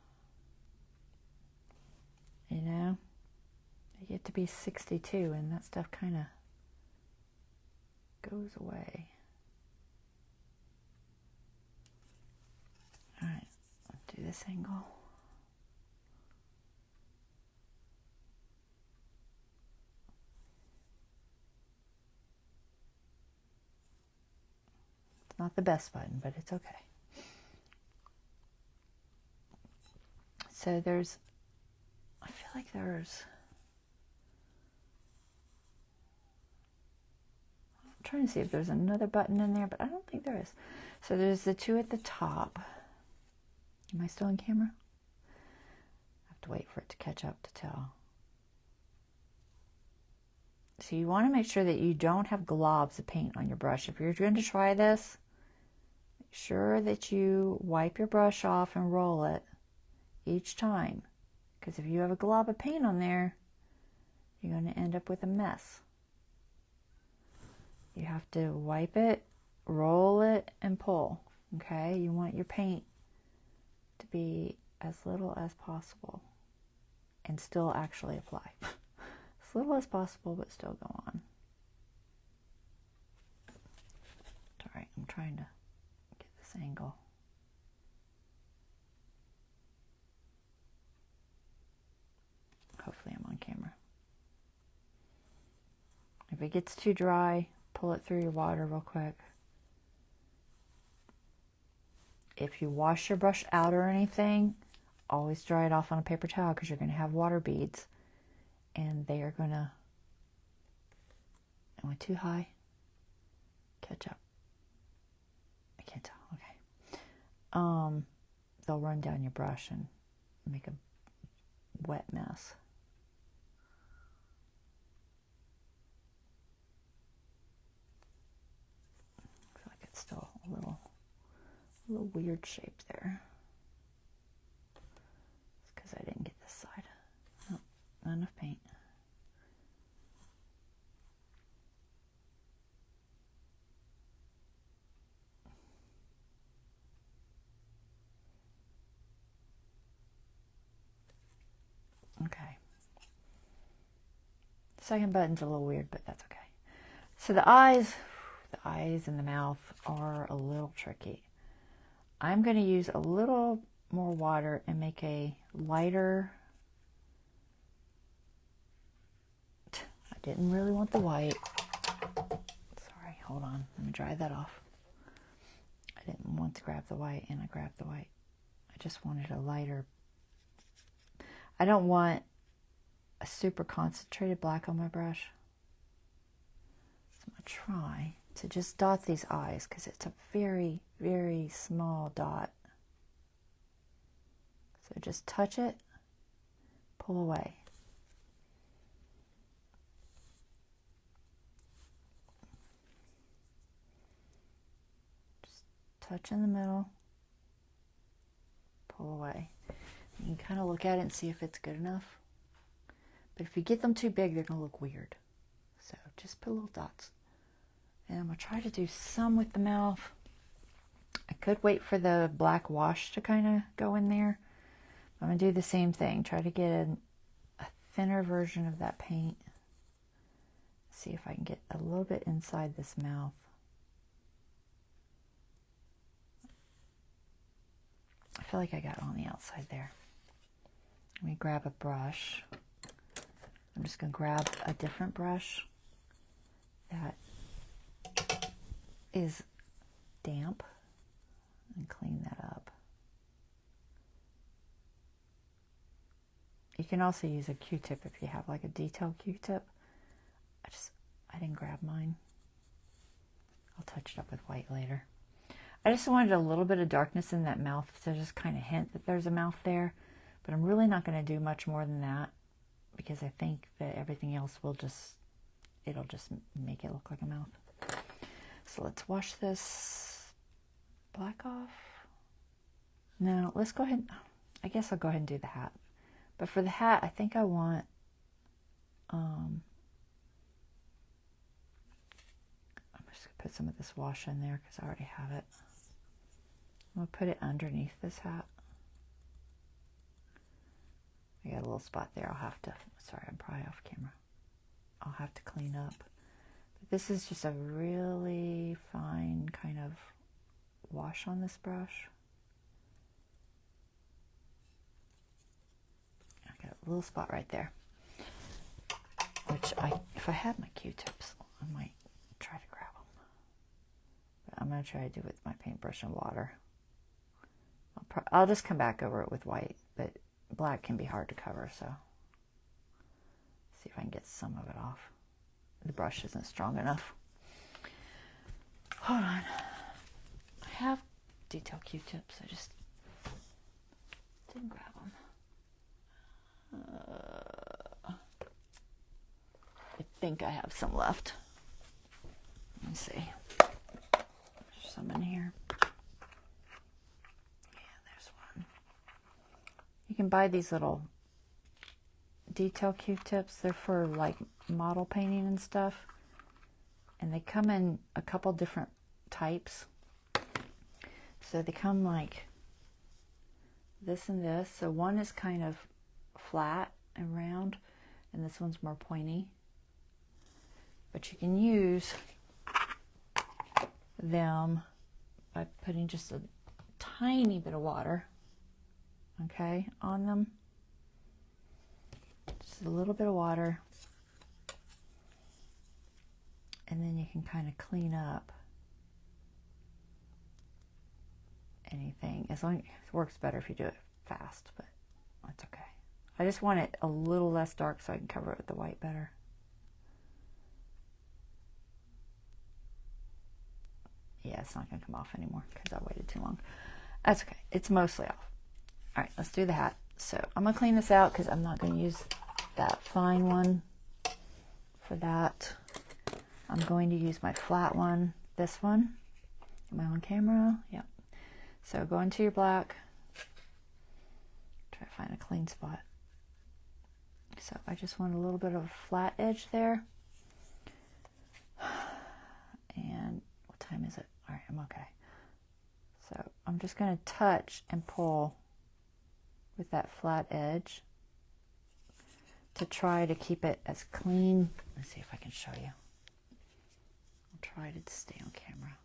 You know, I get to be 62 and that stuff kind of goes away. All right, let's do this angle. Not the best button, but it's okay. So I feel like there's trying to see if there's another button in there, but I don't think there is. So there's the two at the top. Am I still on camera? I have to wait for it to catch up to tell. So you want to make sure that you don't have globs of paint on your brush. If you're going to try this, make sure that you wipe your brush off and roll it each time. Because if you have a glob of paint on there, you're going to end up with a mess. You have to wipe it, roll it, and pull. Okay? You want your paint to be as little as possible and still actually apply. As little as possible, but still go on. Sorry, I'm trying to get this angle. Hopefully I'm on camera. If it gets too dry, pull it through your water real quick. If you wash your brush out or anything, always dry it off on a paper towel because you're going to have water beads. And they are going to, I went too high, catch up. I can't tell, okay. They'll run down your brush and make a wet mess. Looks like it's still a little weird shape there. It's because I didn't get this side. Oh, not enough paint. Okay. Second button's a little weird, but that's okay. So the eyes and the mouth are a little tricky. I'm going to use a little more water and make a lighter. I didn't really want the white. Sorry, hold on. Let me dry that off. I didn't want to grab the white, and I grabbed the white. I just wanted a lighter. I don't want a super concentrated black on my brush. So I'm going to try to just dot these eyes because it's a very, very small dot. So just touch it, pull away. Just touch in the middle, pull away. You can kind of look at it and see if it's good enough. But if you get them too big, they're going to look weird. So just put little dots. And I'm going to try to do some with the mouth. I could wait for the black wash to kind of go in there. I'm going to do the same thing. Try to get a thinner version of that paint. See if I can get a little bit inside this mouth. I feel like I got it on the outside there. Let me grab a brush. I'm just going to grab a different brush that is damp and clean that up. You can also use a Q-tip if you have like a detail Q-tip. I didn't grab mine. I'll touch it up with white later. I just wanted a little bit of darkness in that mouth to just kind of hint that there's a mouth there. But I'm really not going to do much more than that because I think that everything else will it'll just make it look like a mouth. So let's wash this black off. Now let's go ahead. I guess I'll go ahead and do the hat. But for the hat, I think I want I'm just going to put some of this wash in there because I already have it. I'm going to put it underneath this hat. I got a little spot there. I'll have to, sorry, I'm probably off camera. I'll have to clean up. But this is just a really fine kind of wash on this brush. I got a little spot right there. Which if I had my Q-tips, I might try to grab them. But I'm going to try to do it with my paintbrush and water. I'll just come back over it with white, but black can be hard to cover, so see if I can get some of it off. The brush isn't strong enough. Hold on. I have detail Q-tips. I just didn't grab them. I think I have some left. Let me see. There's some in here. Yeah, there's one. You can buy these little detail Q-tips. They're for like model painting and stuff. And they come in a couple different types. So they come like this and this. So one is kind of flat and round, and this one's more pointy. But you can use them by putting just a tiny bit of water, okay, on them. Just a little bit of water. And then you can kind of clean up anything. As long as it works better if you do it fast, but that's okay. I just want it a little less dark so I can cover it with the white better. Yeah, it's not going to come off anymore because I waited too long. That's okay. It's mostly off. All right, let's do the hat. So I'm going to clean this out because I'm not going to use that fine one for that. I'm going to use my flat one, this one. Am I on camera? Yep. So go into your black. Try to find a clean spot. So I just want a little bit of a flat edge there. And what time is it? All right, I'm okay. So I'm just going to touch and pull with that flat edge to try to keep it as clean. Let's see if I can show you. Try to stay on camera.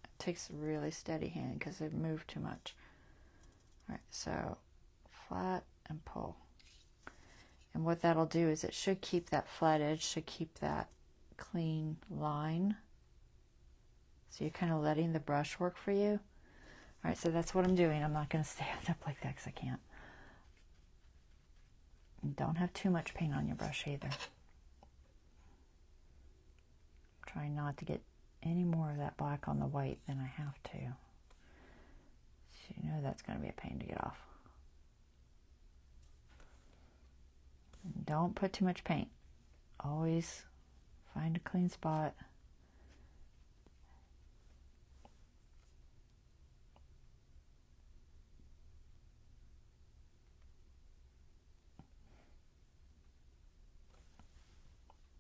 It takes a really steady hand because they've moved too much. All right, so flat and pull. And what that'll do is it should keep that flat edge, should keep that clean line. So you're kind of letting the brush work for you. All right, so that's what I'm doing. I'm not going to stand up like that because I can't. And don't have too much paint on your brush either. Try not to get any more of that black on the white than I have to. So you know that's going to be a pain to get off. And don't put too much paint. Always find a clean spot.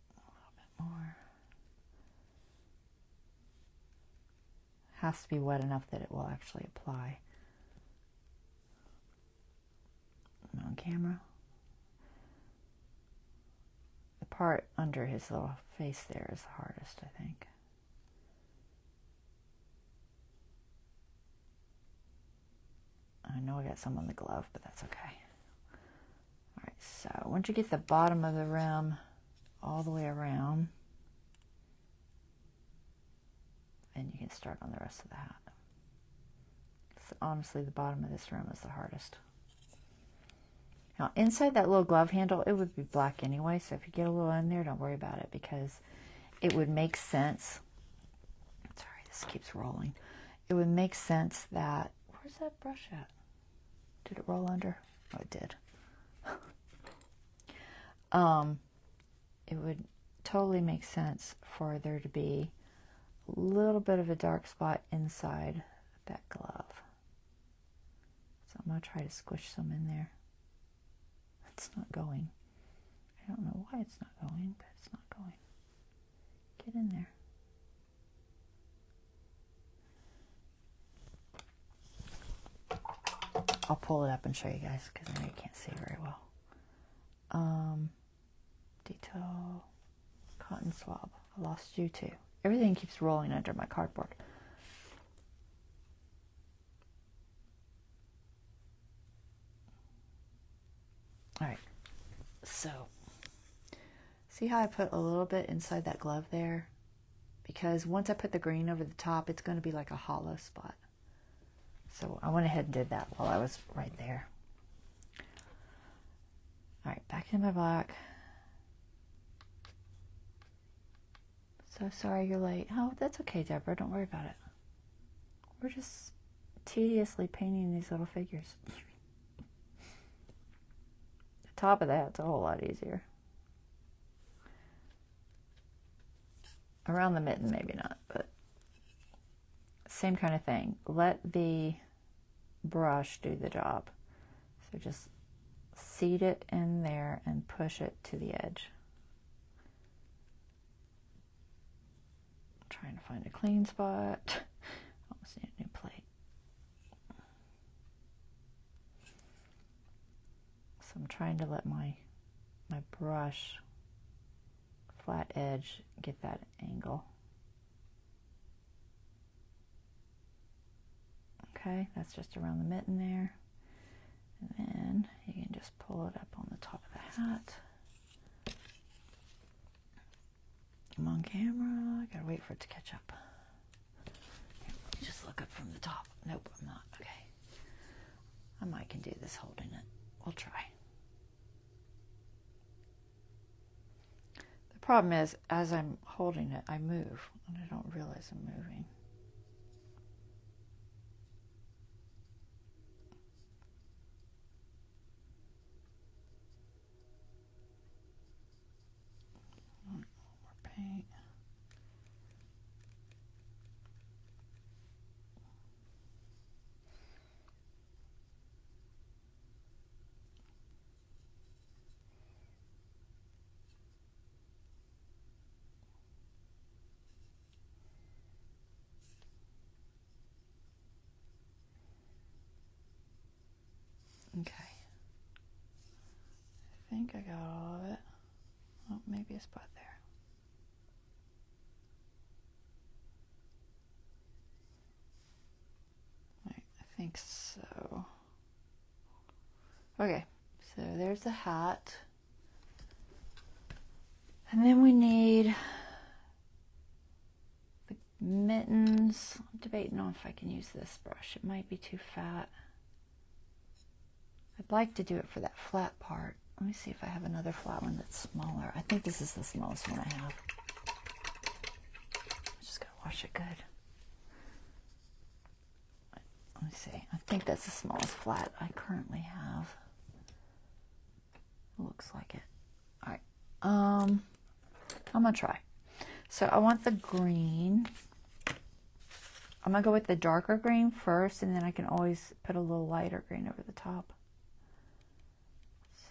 A little bit more. Has to be wet enough that it will actually apply. On camera. The part under his little face there is the hardest, I think. I know I got some on the glove, but that's okay. All right, so once you get the bottom of the rim all the way around, and you can start on the rest of the hat. So honestly, the bottom of this rim is the hardest. Now, inside that little glove handle, it would be black anyway, so if you get a little in there, don't worry about it, because it would make sense. Sorry, this keeps rolling. It would make sense that, where's that brush at? Did it roll under? Oh, it did. It would totally make sense for there to be a little bit of a dark spot inside that glove. So I'm going to try to squish some in there. It's not going. I don't know why it's not going, but it's not going. Get in there. I'll pull it up and show you guys because I know you can't see very well. Detail, cotton swab. I lost you too. Everything keeps rolling under my cardboard. All right, so see how I put a little bit inside that glove there? Because once I put the green over the top, it's going to be like a hollow spot. So I went ahead and did that while I was right there. All right, back in my black. So sorry you're late. Oh, that's okay, Deborah. Don't worry about it. We're just tediously painting these little figures. The top of that's a whole lot easier. Around the mitten, maybe not, but same kind of thing. Let the brush do the job. So just seat it in there and push it to the edge. I'm trying to find a clean spot. Almost need a new plate. So I'm trying to let my brush flat edge get that angle. Okay, that's just around the mitten there. And then you can just pull it up on the top of the hat. I'm on camera. I gotta wait for it to catch up. Here, let me just look up from the top. Nope, I'm not. Okay. I might can do this holding it. We'll try. The problem is, as I'm holding it, I move, and I don't realize I'm moving. More paint. Okay. I think I got all of it. Oh, maybe a spot there. Right, I think so. Okay, so there's the hat. And then we need the mittens. I'm debating on if I can use this brush. It might be too fat. I'd like to do it for that flat part. Let me see if I have another flat one that's smaller. I think this is the smallest one I have. I'm just gonna wash it good. Let me see. I think that's the smallest flat I currently have. It looks like it. All right. I'm gonna try. So I want the green. I'm gonna go with the darker green first, and then I can always put a little lighter green over the top.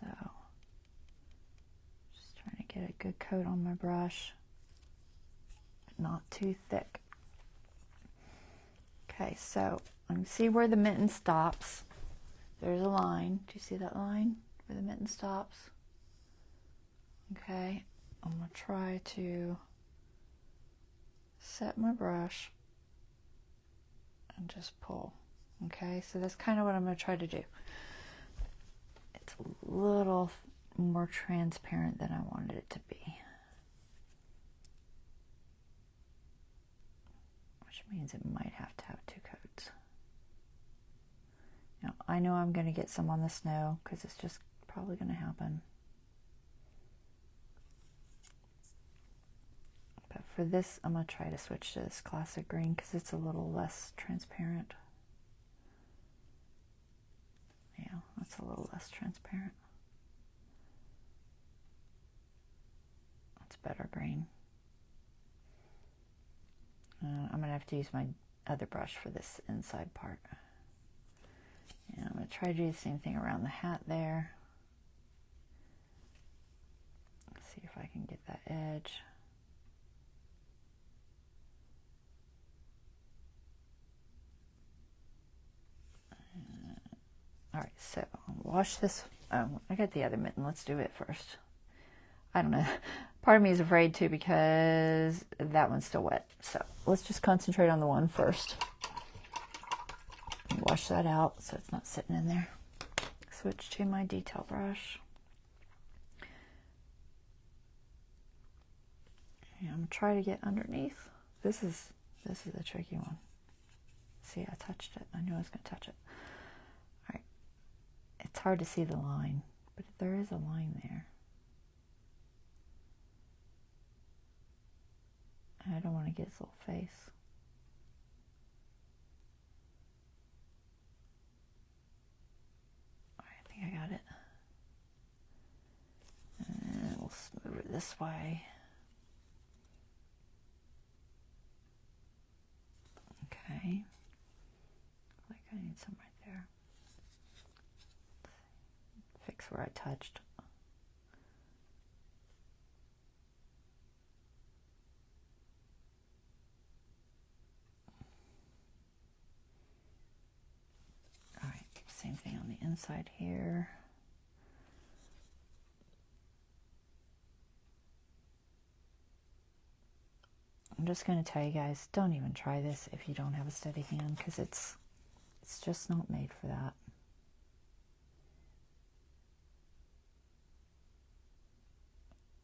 So, just trying to get a good coat on my brush, but not too thick. Okay, so let me see where the mitten stops. There's a line. Do you see that line where the mitten stops? Okay, I'm gonna try to set my brush and just pull. Okay, so that's kind of what I'm gonna try to do. It's a little more transparent than I wanted it to be, which means it might have to have two coats. Now, I know I'm going to get some on the snow because it's just probably going to happen. But for this, I'm going to try to switch to this classic green because it's a little less transparent. Yeah, that's a little less transparent. That's better green. I'm going to have to use my other brush for this inside part. And I'm going to try to do the same thing around the hat there. Let's see if I can get that edge. All right, so I'll wash this. Oh, I got the other mitten. Let's do it first. I don't know. Part of me is afraid too because that one's still wet. So let's just concentrate on the one first. Wash that out so it's not sitting in there. Switch to my detail brush. And I'm gonna try to get underneath. This is a tricky one. See, I touched it. I knew I was gonna touch it. All right. It's hard to see the line, but there is a line there. I don't want to get his little face. All right, I think I got it. And we'll smooth it this way. Okay. Like I need some right there. Fix where I touched. All right, same thing on the inside here. I'm just going to tell you guys, don't even try this if you don't have a steady hand, because it's just not made for that.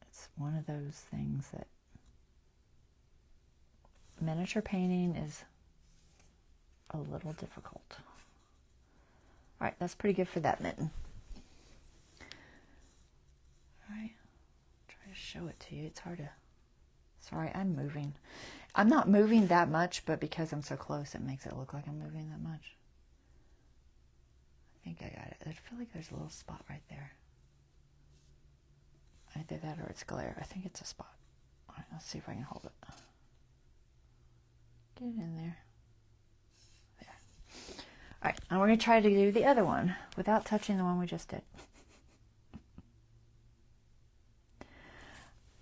It's one of those things that miniature painting is a little difficult. All right, that's pretty good for that mitten. All right, try to show it to you. It's hard to... Sorry, I'm moving. I'm not moving that much, but because I'm so close, it makes it look like I'm moving that much. I think I got it. I feel like there's a little spot right there. Either that or it's glare. I think it's a spot. All right, let's see if I can hold it. Get in there. There. All right, and we're going to try to do the other one without touching the one we just did.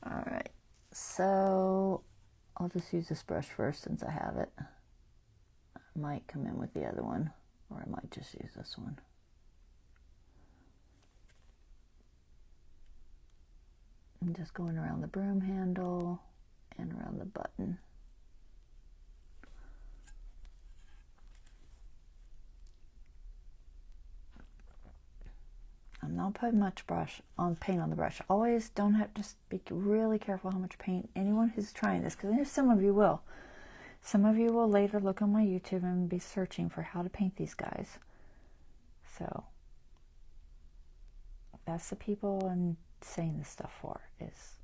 All right. So I'll just use this brush first since I have it. I might come in with the other one, or I might just use this one. I'm just going around the broom handle and around the button. I'm not putting much paint on the brush. Always don't have, just be really careful how much paint. Anyone who's trying this, because I know some of you will. Some of you will later look on my YouTube and be searching for how to paint these guys. So that's the people I'm saying this stuff for, is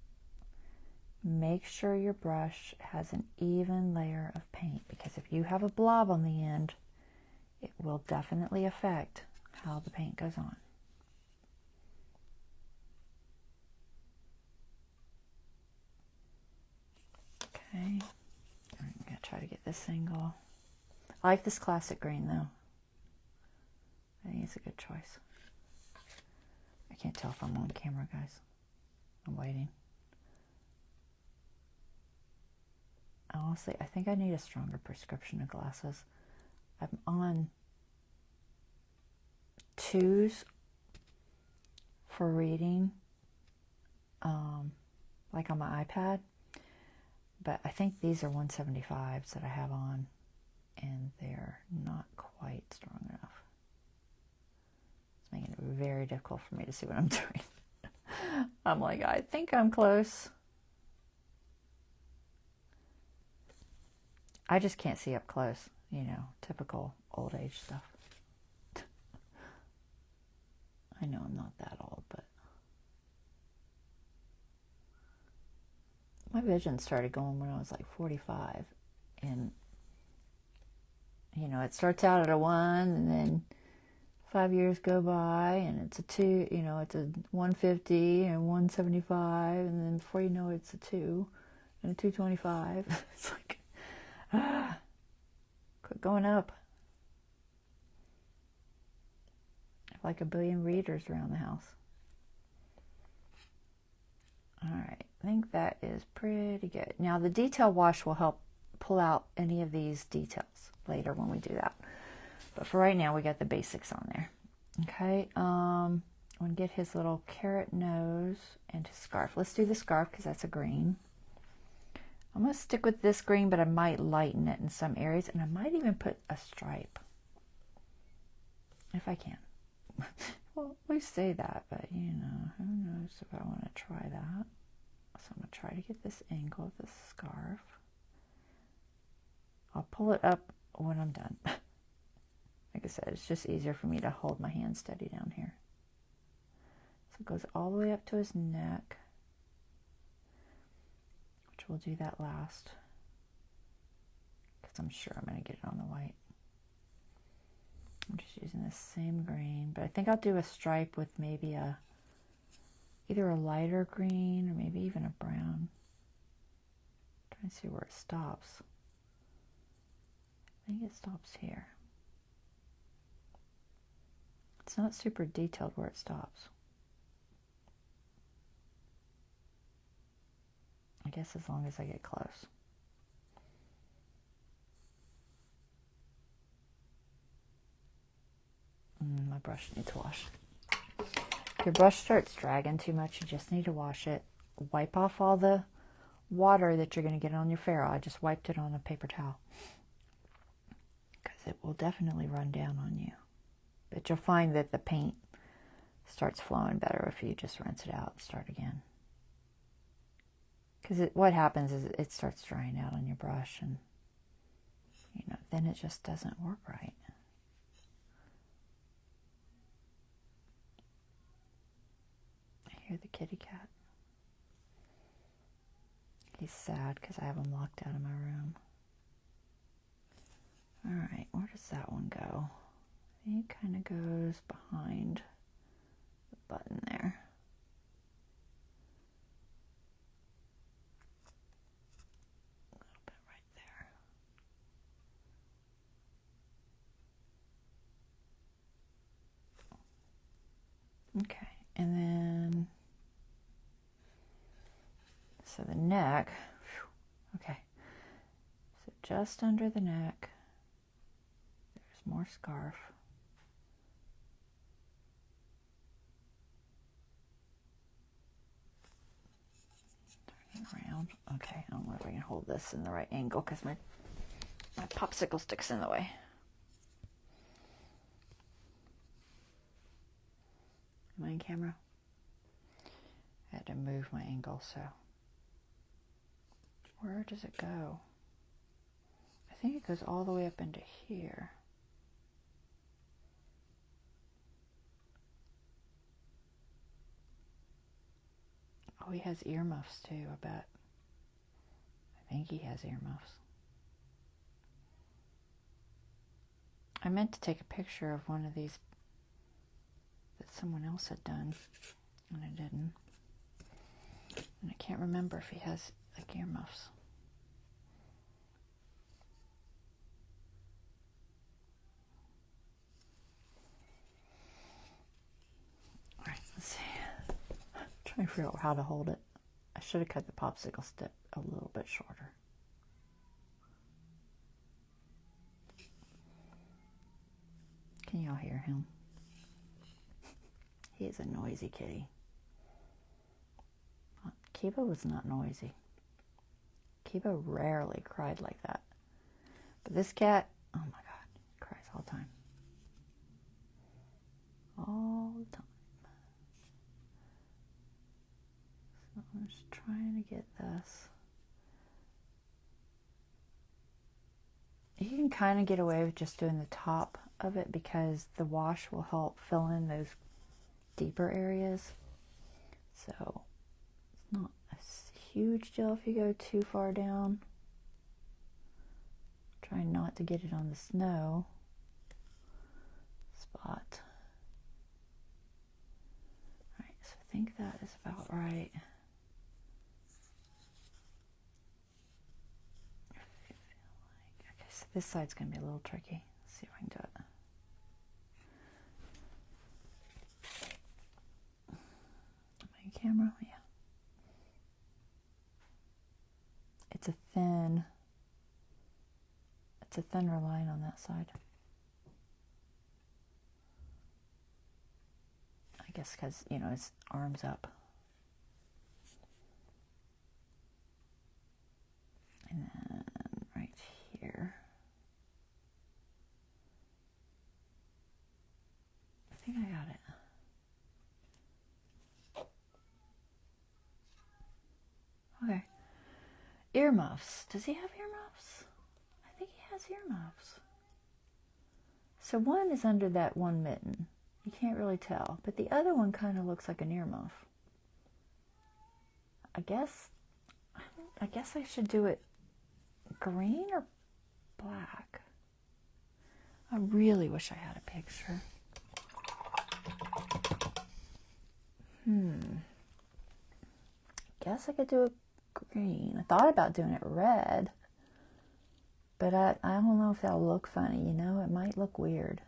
make sure your brush has an even layer of paint, because if you have a blob on the end, it will definitely affect how the paint goes on. Okay, I'm going to try to get this angle. I like this classic green though. I think it's a good choice. I can't tell if I'm on camera, guys. I'm waiting. Honestly, I think I need a stronger prescription of glasses. I'm on 2s for reading, like on my iPad. But I think these are 175s that I have on, and they're not quite strong enough. It's making it very difficult for me to see what I'm doing. I'm like, I think I'm close. I just can't see up close, you know, typical old age stuff. I know I'm not that old, but my vision started going when I was like 45, and you know, it starts out at a 1, and then 5 years go by and it's a 2, you know, it's a 150 and 175, and then before you know it, it's a 2 and a 225. It's like, quit going up. I have like 1 billion readers around the house. All right, I think that is pretty good. Now the detail wash will help pull out any of these details later when we do that. But for right now, we got the basics on there. Okay, I'm going to get his little carrot nose and his scarf. Let's do the scarf because that's a green. I'm going to stick with this green, but I might lighten it in some areas, and I might even put a stripe if I can. Well, we say that, but you know, who knows if I want to try that. So I'm going to try to get this angle of the scarf. I'll pull it up when I'm done. Like I said, it's just easier for me to hold my hand steady down here. So it goes all the way up to his neck, which we'll do that last. I'm sure I'm going to get it on the white. I'm just using this same green, but I think I'll do a stripe with maybe either a lighter green or maybe even a brown. I'm trying to see where it stops. I think it stops here. It's not super detailed where it stops. I guess as long as I get close. My brush needs to wash. If your brush starts dragging too much, you just need to wash it. Wipe off all the water that you're going to get on your ferrule. I just wiped it on a paper towel, because it will definitely run down on you. But you'll find that the paint starts flowing better if you just rinse it out and start again. Because what happens is it starts drying out on your brush, and then it just doesn't work right. I hear the kitty cat. He's sad because I have him locked out of my room. Alright, where does that one go? I think it kind of goes behind the button there. A little bit right there. Okay, and then, so the neck, okay, so just under the neck, there's more scarf. Around. Okay, I don't know if I can hold this in the right angle because my popsicle stick's in the way. Am I in camera? I had to move my angle, so. Where does it go? I think it goes all the way up into here. Oh, he has earmuffs too, I bet. I think he has earmuffs. I meant to take a picture of one of these that someone else had done, and I didn't. And I can't remember if he has like earmuffs. Alright, let's see. Trying to figure out how to hold it. I should have cut the popsicle stick a little bit shorter. Can y'all hear him? He is a noisy kitty. Kiba was not noisy. Kiba rarely cried like that. But this cat, oh my God, he cries all the time. All the time. So I'm just trying to get this. You can kind of get away with just doing the top of it because the wash will help fill in those deeper areas. So it's not a huge deal if you go too far down. Try not to get it on the snow spot. Alright, so I think that is about right. Okay, so this side's going to be a little tricky. Let's see if I can do it. Am I in camera? Yeah. It's a thinner line on that side. I guess because, his arm's up. And then right here. I think I got it. Okay. Earmuffs. Does he have earmuffs? I think he has earmuffs. So one is under that one mitten. You can't really tell. But the other one kind of looks like an earmuff. I guess I should do it green or black. I really wish I had a picture. Guess I could do a green. I thought about doing it red, but I don't know if that'll look funny, you know? It might look weird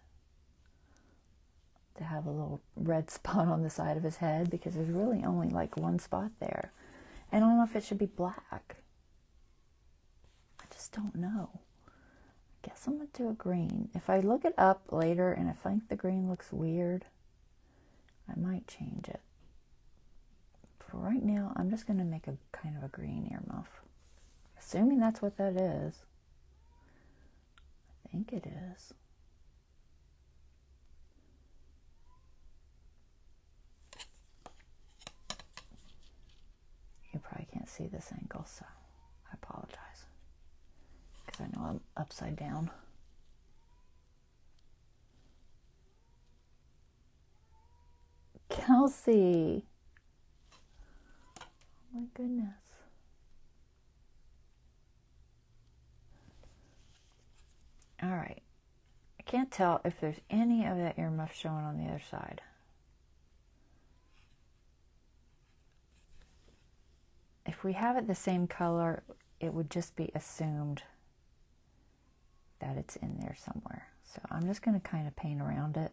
to have a little red spot on the side of his head because there's really only like one spot there. And I don't know if it should be black. I just don't know. I guess I'm going to do a green. If I look it up later and I think the green looks weird, I might change it. For right now, I'm just going to make a kind of a green earmuff. Assuming that's what that is. I think it is. You probably can't see this angle, so I apologize. Because I know I'm upside down. Kelsey! Oh my goodness. All right. I can't tell if there's any of that earmuff showing on the other side. If we have it the same color, it would just be assumed that it's in there somewhere. So I'm just going to kind of paint around it.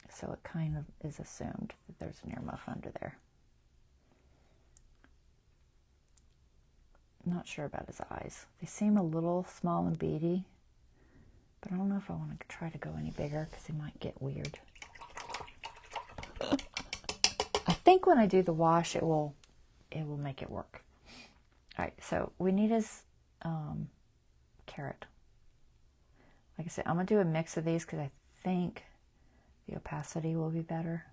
So it kind of is assumed that there's an earmuff under there. I'm not sure about his eyes. They seem a little small and beady, but I don't know if I want to try to go any bigger because he might get weird. I think when I do the wash, it will make it work. All right, so we need his carrot. Like I said, I'm gonna do a mix of these because I think the opacity will be better.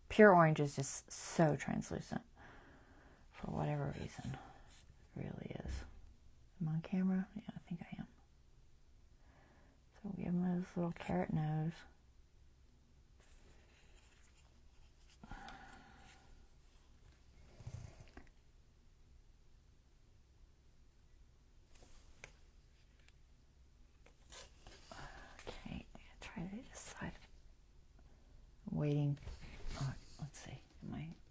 Pure orange is just so translucent for whatever reason. It really is. Am I on camera? Yeah, I think I am. So we'll give him his little carrot nose. Okay, try this side. I'm waiting. Oh, let's see.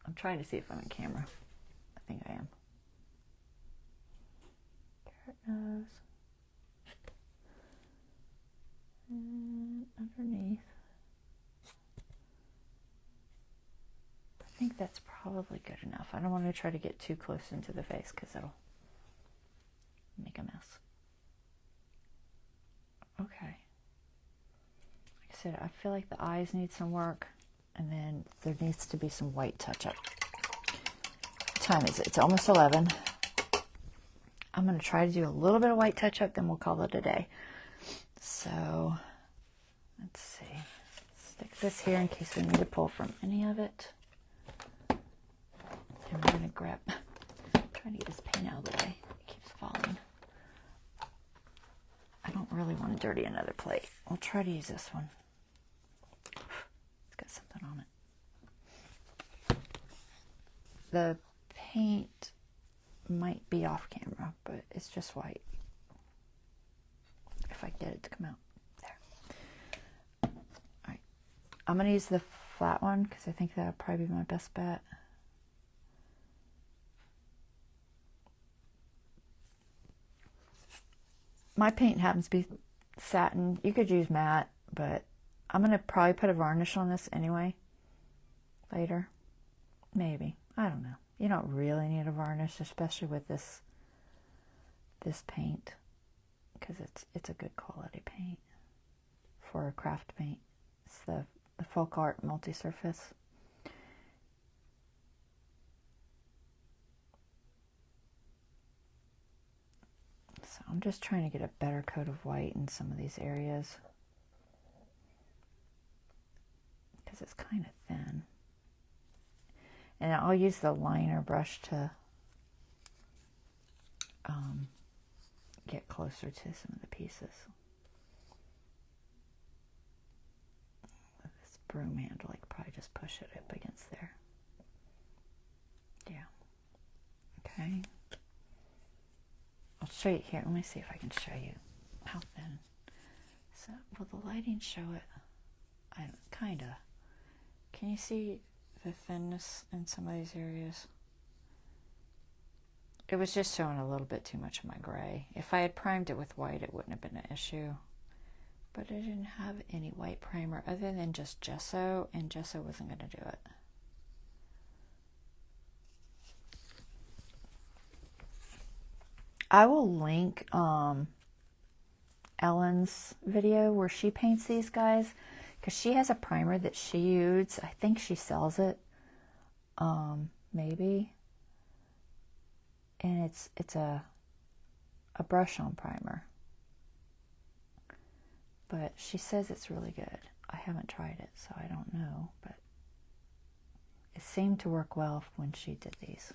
I'm trying to see if I'm on camera. I think I am. Carrot nose. And underneath. I think that's probably good enough. I don't want to try to get too close into the face because it'll make a mess. Okay. Like I said, I feel like the eyes need some work, and then there needs to be some white touch-up. What time is it? It's almost 11. I'm going to try to do a little bit of white touch-up, then we'll call it a day. So, let's see. Stick this here in case we need to pull from any of it. And we're going to grab, trying to get this paint out of the way. It keeps falling. I don't really want to dirty another plate. I'll try to use this one. It's got something on it. The paint might be off camera, but it's just white. If I get it to come out. There. Alright. I'm going to use the flat one because I think that'll probably be my best bet. My paint happens to be satin. You could use matte, but I'm going to probably put a varnish on this anyway. Later. Maybe. I don't know. You don't really need a varnish, especially with this paint, because it's a good quality paint for a craft paint. It's the Folk Art multi-surface. So I'm just trying to get a better coat of white in some of these areas because it's kind of thin. And I'll use the liner brush to get closer to some of the pieces. With this broom handle, I could probably just push it up against there. Yeah. Okay. I'll show show you here. Let me see if I can show you how thin. So, will the lighting show it? I don't, kinda. Can you see the thinness in some of these areas? It was just showing a little bit too much of my gray. If I had primed it with white, it wouldn't have been an issue. But I didn't have any white primer other than just gesso, and gesso wasn't going to do it. I will link Ellen's video where she paints these guys, because she has a primer that she uses. I think she sells it, maybe. And it's a brush on primer. But she says it's really good. I haven't tried it, so I don't know, but it seemed to work well when she did these.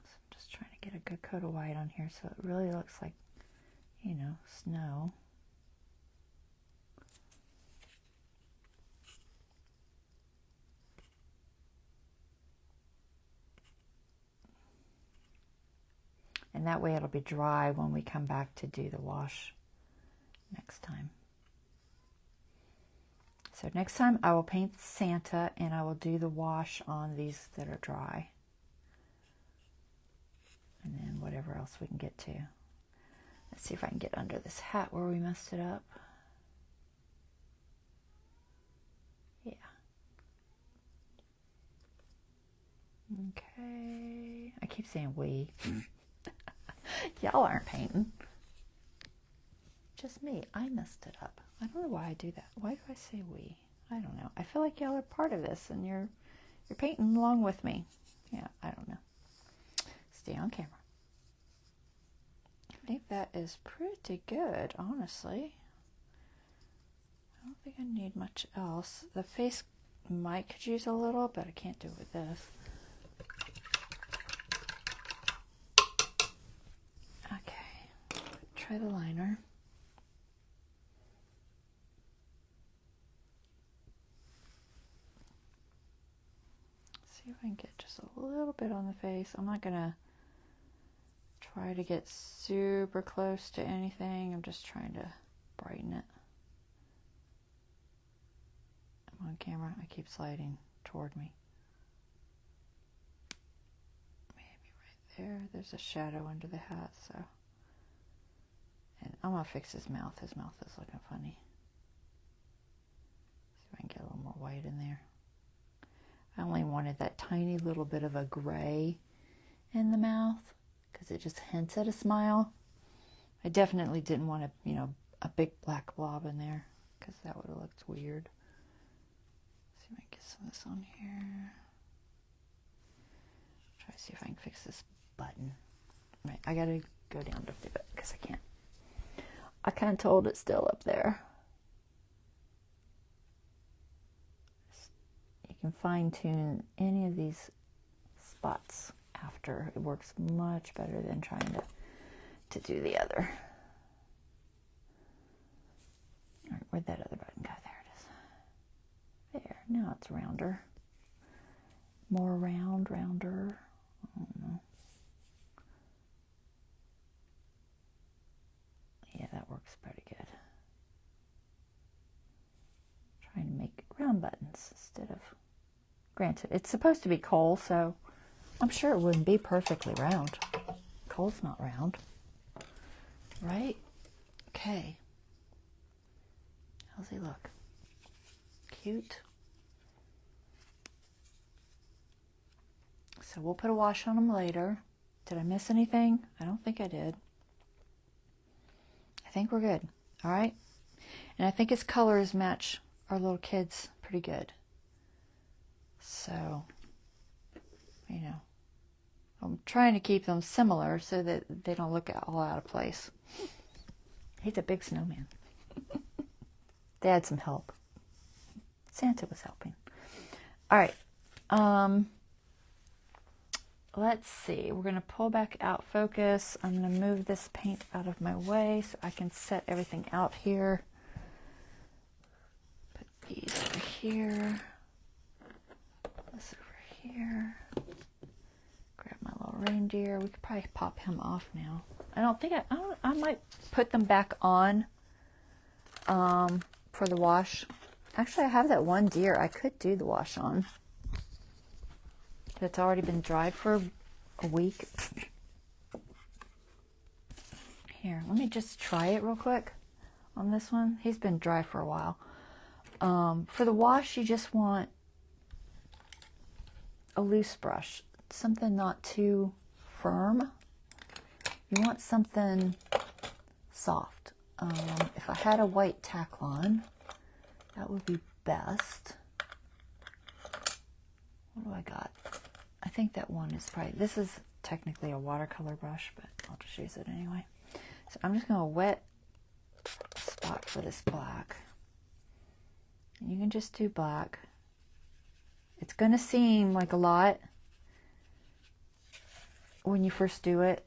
So I'm just trying to get a good coat of white on here so it really looks like, you know, snow. And that way it'll be dry when we come back to do the wash next time. So next time I will paint Santa and I will do the wash on these that are dry. And then whatever else we can get to. Let's see if I can get under this hat where we messed it up. Yeah. Okay. I keep saying we. Y'all aren't painting. Just me. I messed it up. I don't know why I do that. Why do I say we? I don't know. I feel like y'all are part of this and you're painting along with me. Yeah, I don't know. Stay on camera. I think that is pretty good, honestly. I don't think I need much else. The face could use a little, but I can't do it with this. Okay, try the liner. See if I can get just a little bit on the face. I'm not gonna try to get super close to anything. I'm just trying to brighten it. I'm on camera. I keep sliding toward me. Maybe right there. There's a shadow under the hat, so. And I'm gonna fix his mouth. His mouth is looking funny. See if I can get a little more white in there. I only wanted that tiny little bit of a gray in the mouth because it just hints at a smile. I definitely didn't want a, you know, a big black blob in there because that would have looked weird. Let's see if I can get some of this on here. Try to see if I can fix this button. Right, I gotta go down to do it because I can't. I kind of told it still up there. You can fine tune any of these spots after. It works much better than trying to do the other. All right, where'd that other button go? There it is. There, now it's rounder. More rounder. I don't know. Yeah, that works pretty good. Trying to make round buttons instead of, granted, it's supposed to be coal, so I'm sure it wouldn't be perfectly round. Coal's not round, right? Okay. How's he look? Cute. So we'll put a wash on him later. Did I miss anything? I don't think I did. I think we're good. All right. And I think his colors match our little kids pretty good. So, you know, I'm trying to keep them similar so that they don't look all out of place. He's a big snowman. They had some help. Santa was helping. All right. Let's see. We're going to pull back out focus. I'm going to move this paint out of my way so I can set everything out here. Put these over here. This over here. Grab my little reindeer, we could probably pop him off now. I don't think I might put them back on for the wash. Actually, I have that one deer I could do the wash on. That's already been dried for a week. Here, let me just try it real quick on this one. He's been dry for a while. For the wash, you just want a loose brush, something not too firm. You want something soft. If I had a white Taklon, that would be best. What do I got? I think that one is probably, this is technically a watercolor brush, but I'll just use it anyway. So I'm just going to wet spot for this black. You can just do black. It's going to seem like a lot when you first do it.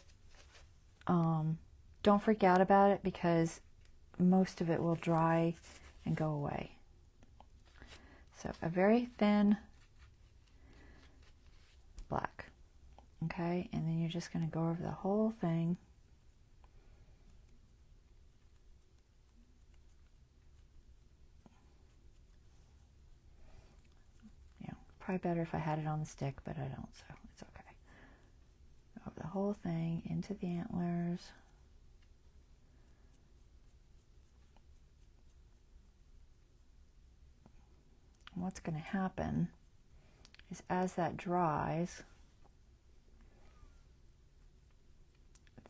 Don't freak out about it because most of it will dry and go away. So a very thin black. Okay, and then you're just going to go over the whole thing. Probably better if I had it on the stick, but I don't, so it's okay. Over the whole thing, into the antlers. And what's going to happen is as that dries,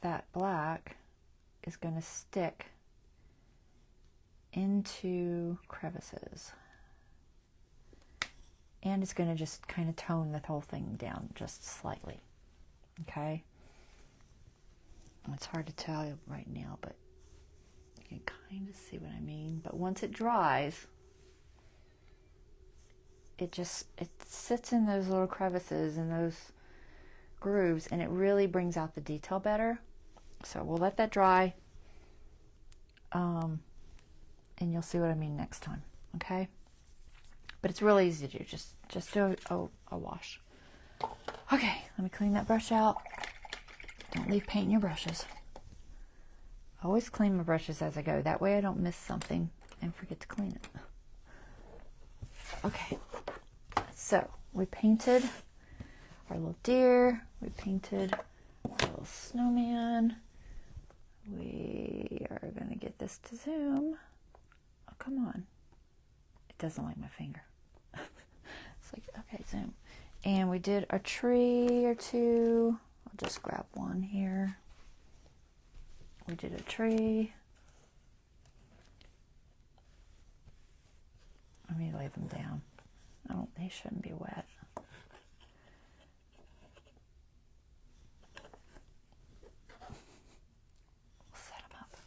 that black is going to stick into crevices. And it's going to just kind of tone the whole thing down just slightly. Okay? It's hard to tell right now, but you can kind of see what I mean. But once it dries, it sits in those little crevices and those grooves, and it really brings out the detail better. So we'll let that dry, and you'll see what I mean next time. Okay? But it's really easy to do. Just do a wash. Okay, let me clean that brush out. Don't leave paint in your brushes. Always clean my brushes as I go. That way I don't miss something and forget to clean it. Okay, so we painted our little deer. We painted our little snowman. We are going to get this to zoom. Oh, come on. It doesn't like my finger. It's like, okay, zoom. And we did a tree or two. I'll just grab one here. We did a tree. Let me lay them down. They shouldn't be wet. Set them up.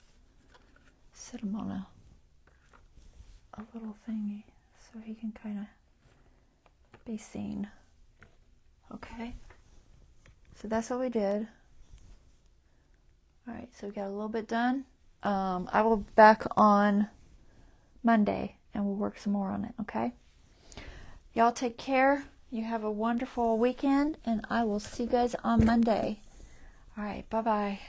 Set them on a little thingy so he can kind of be seen. Okay, so that's what we did. All right, so we got a little bit done. I will be back on Monday and we'll work some more on it. Okay, y'all take care. You have a wonderful weekend and I will see you guys on Monday. All right, bye bye.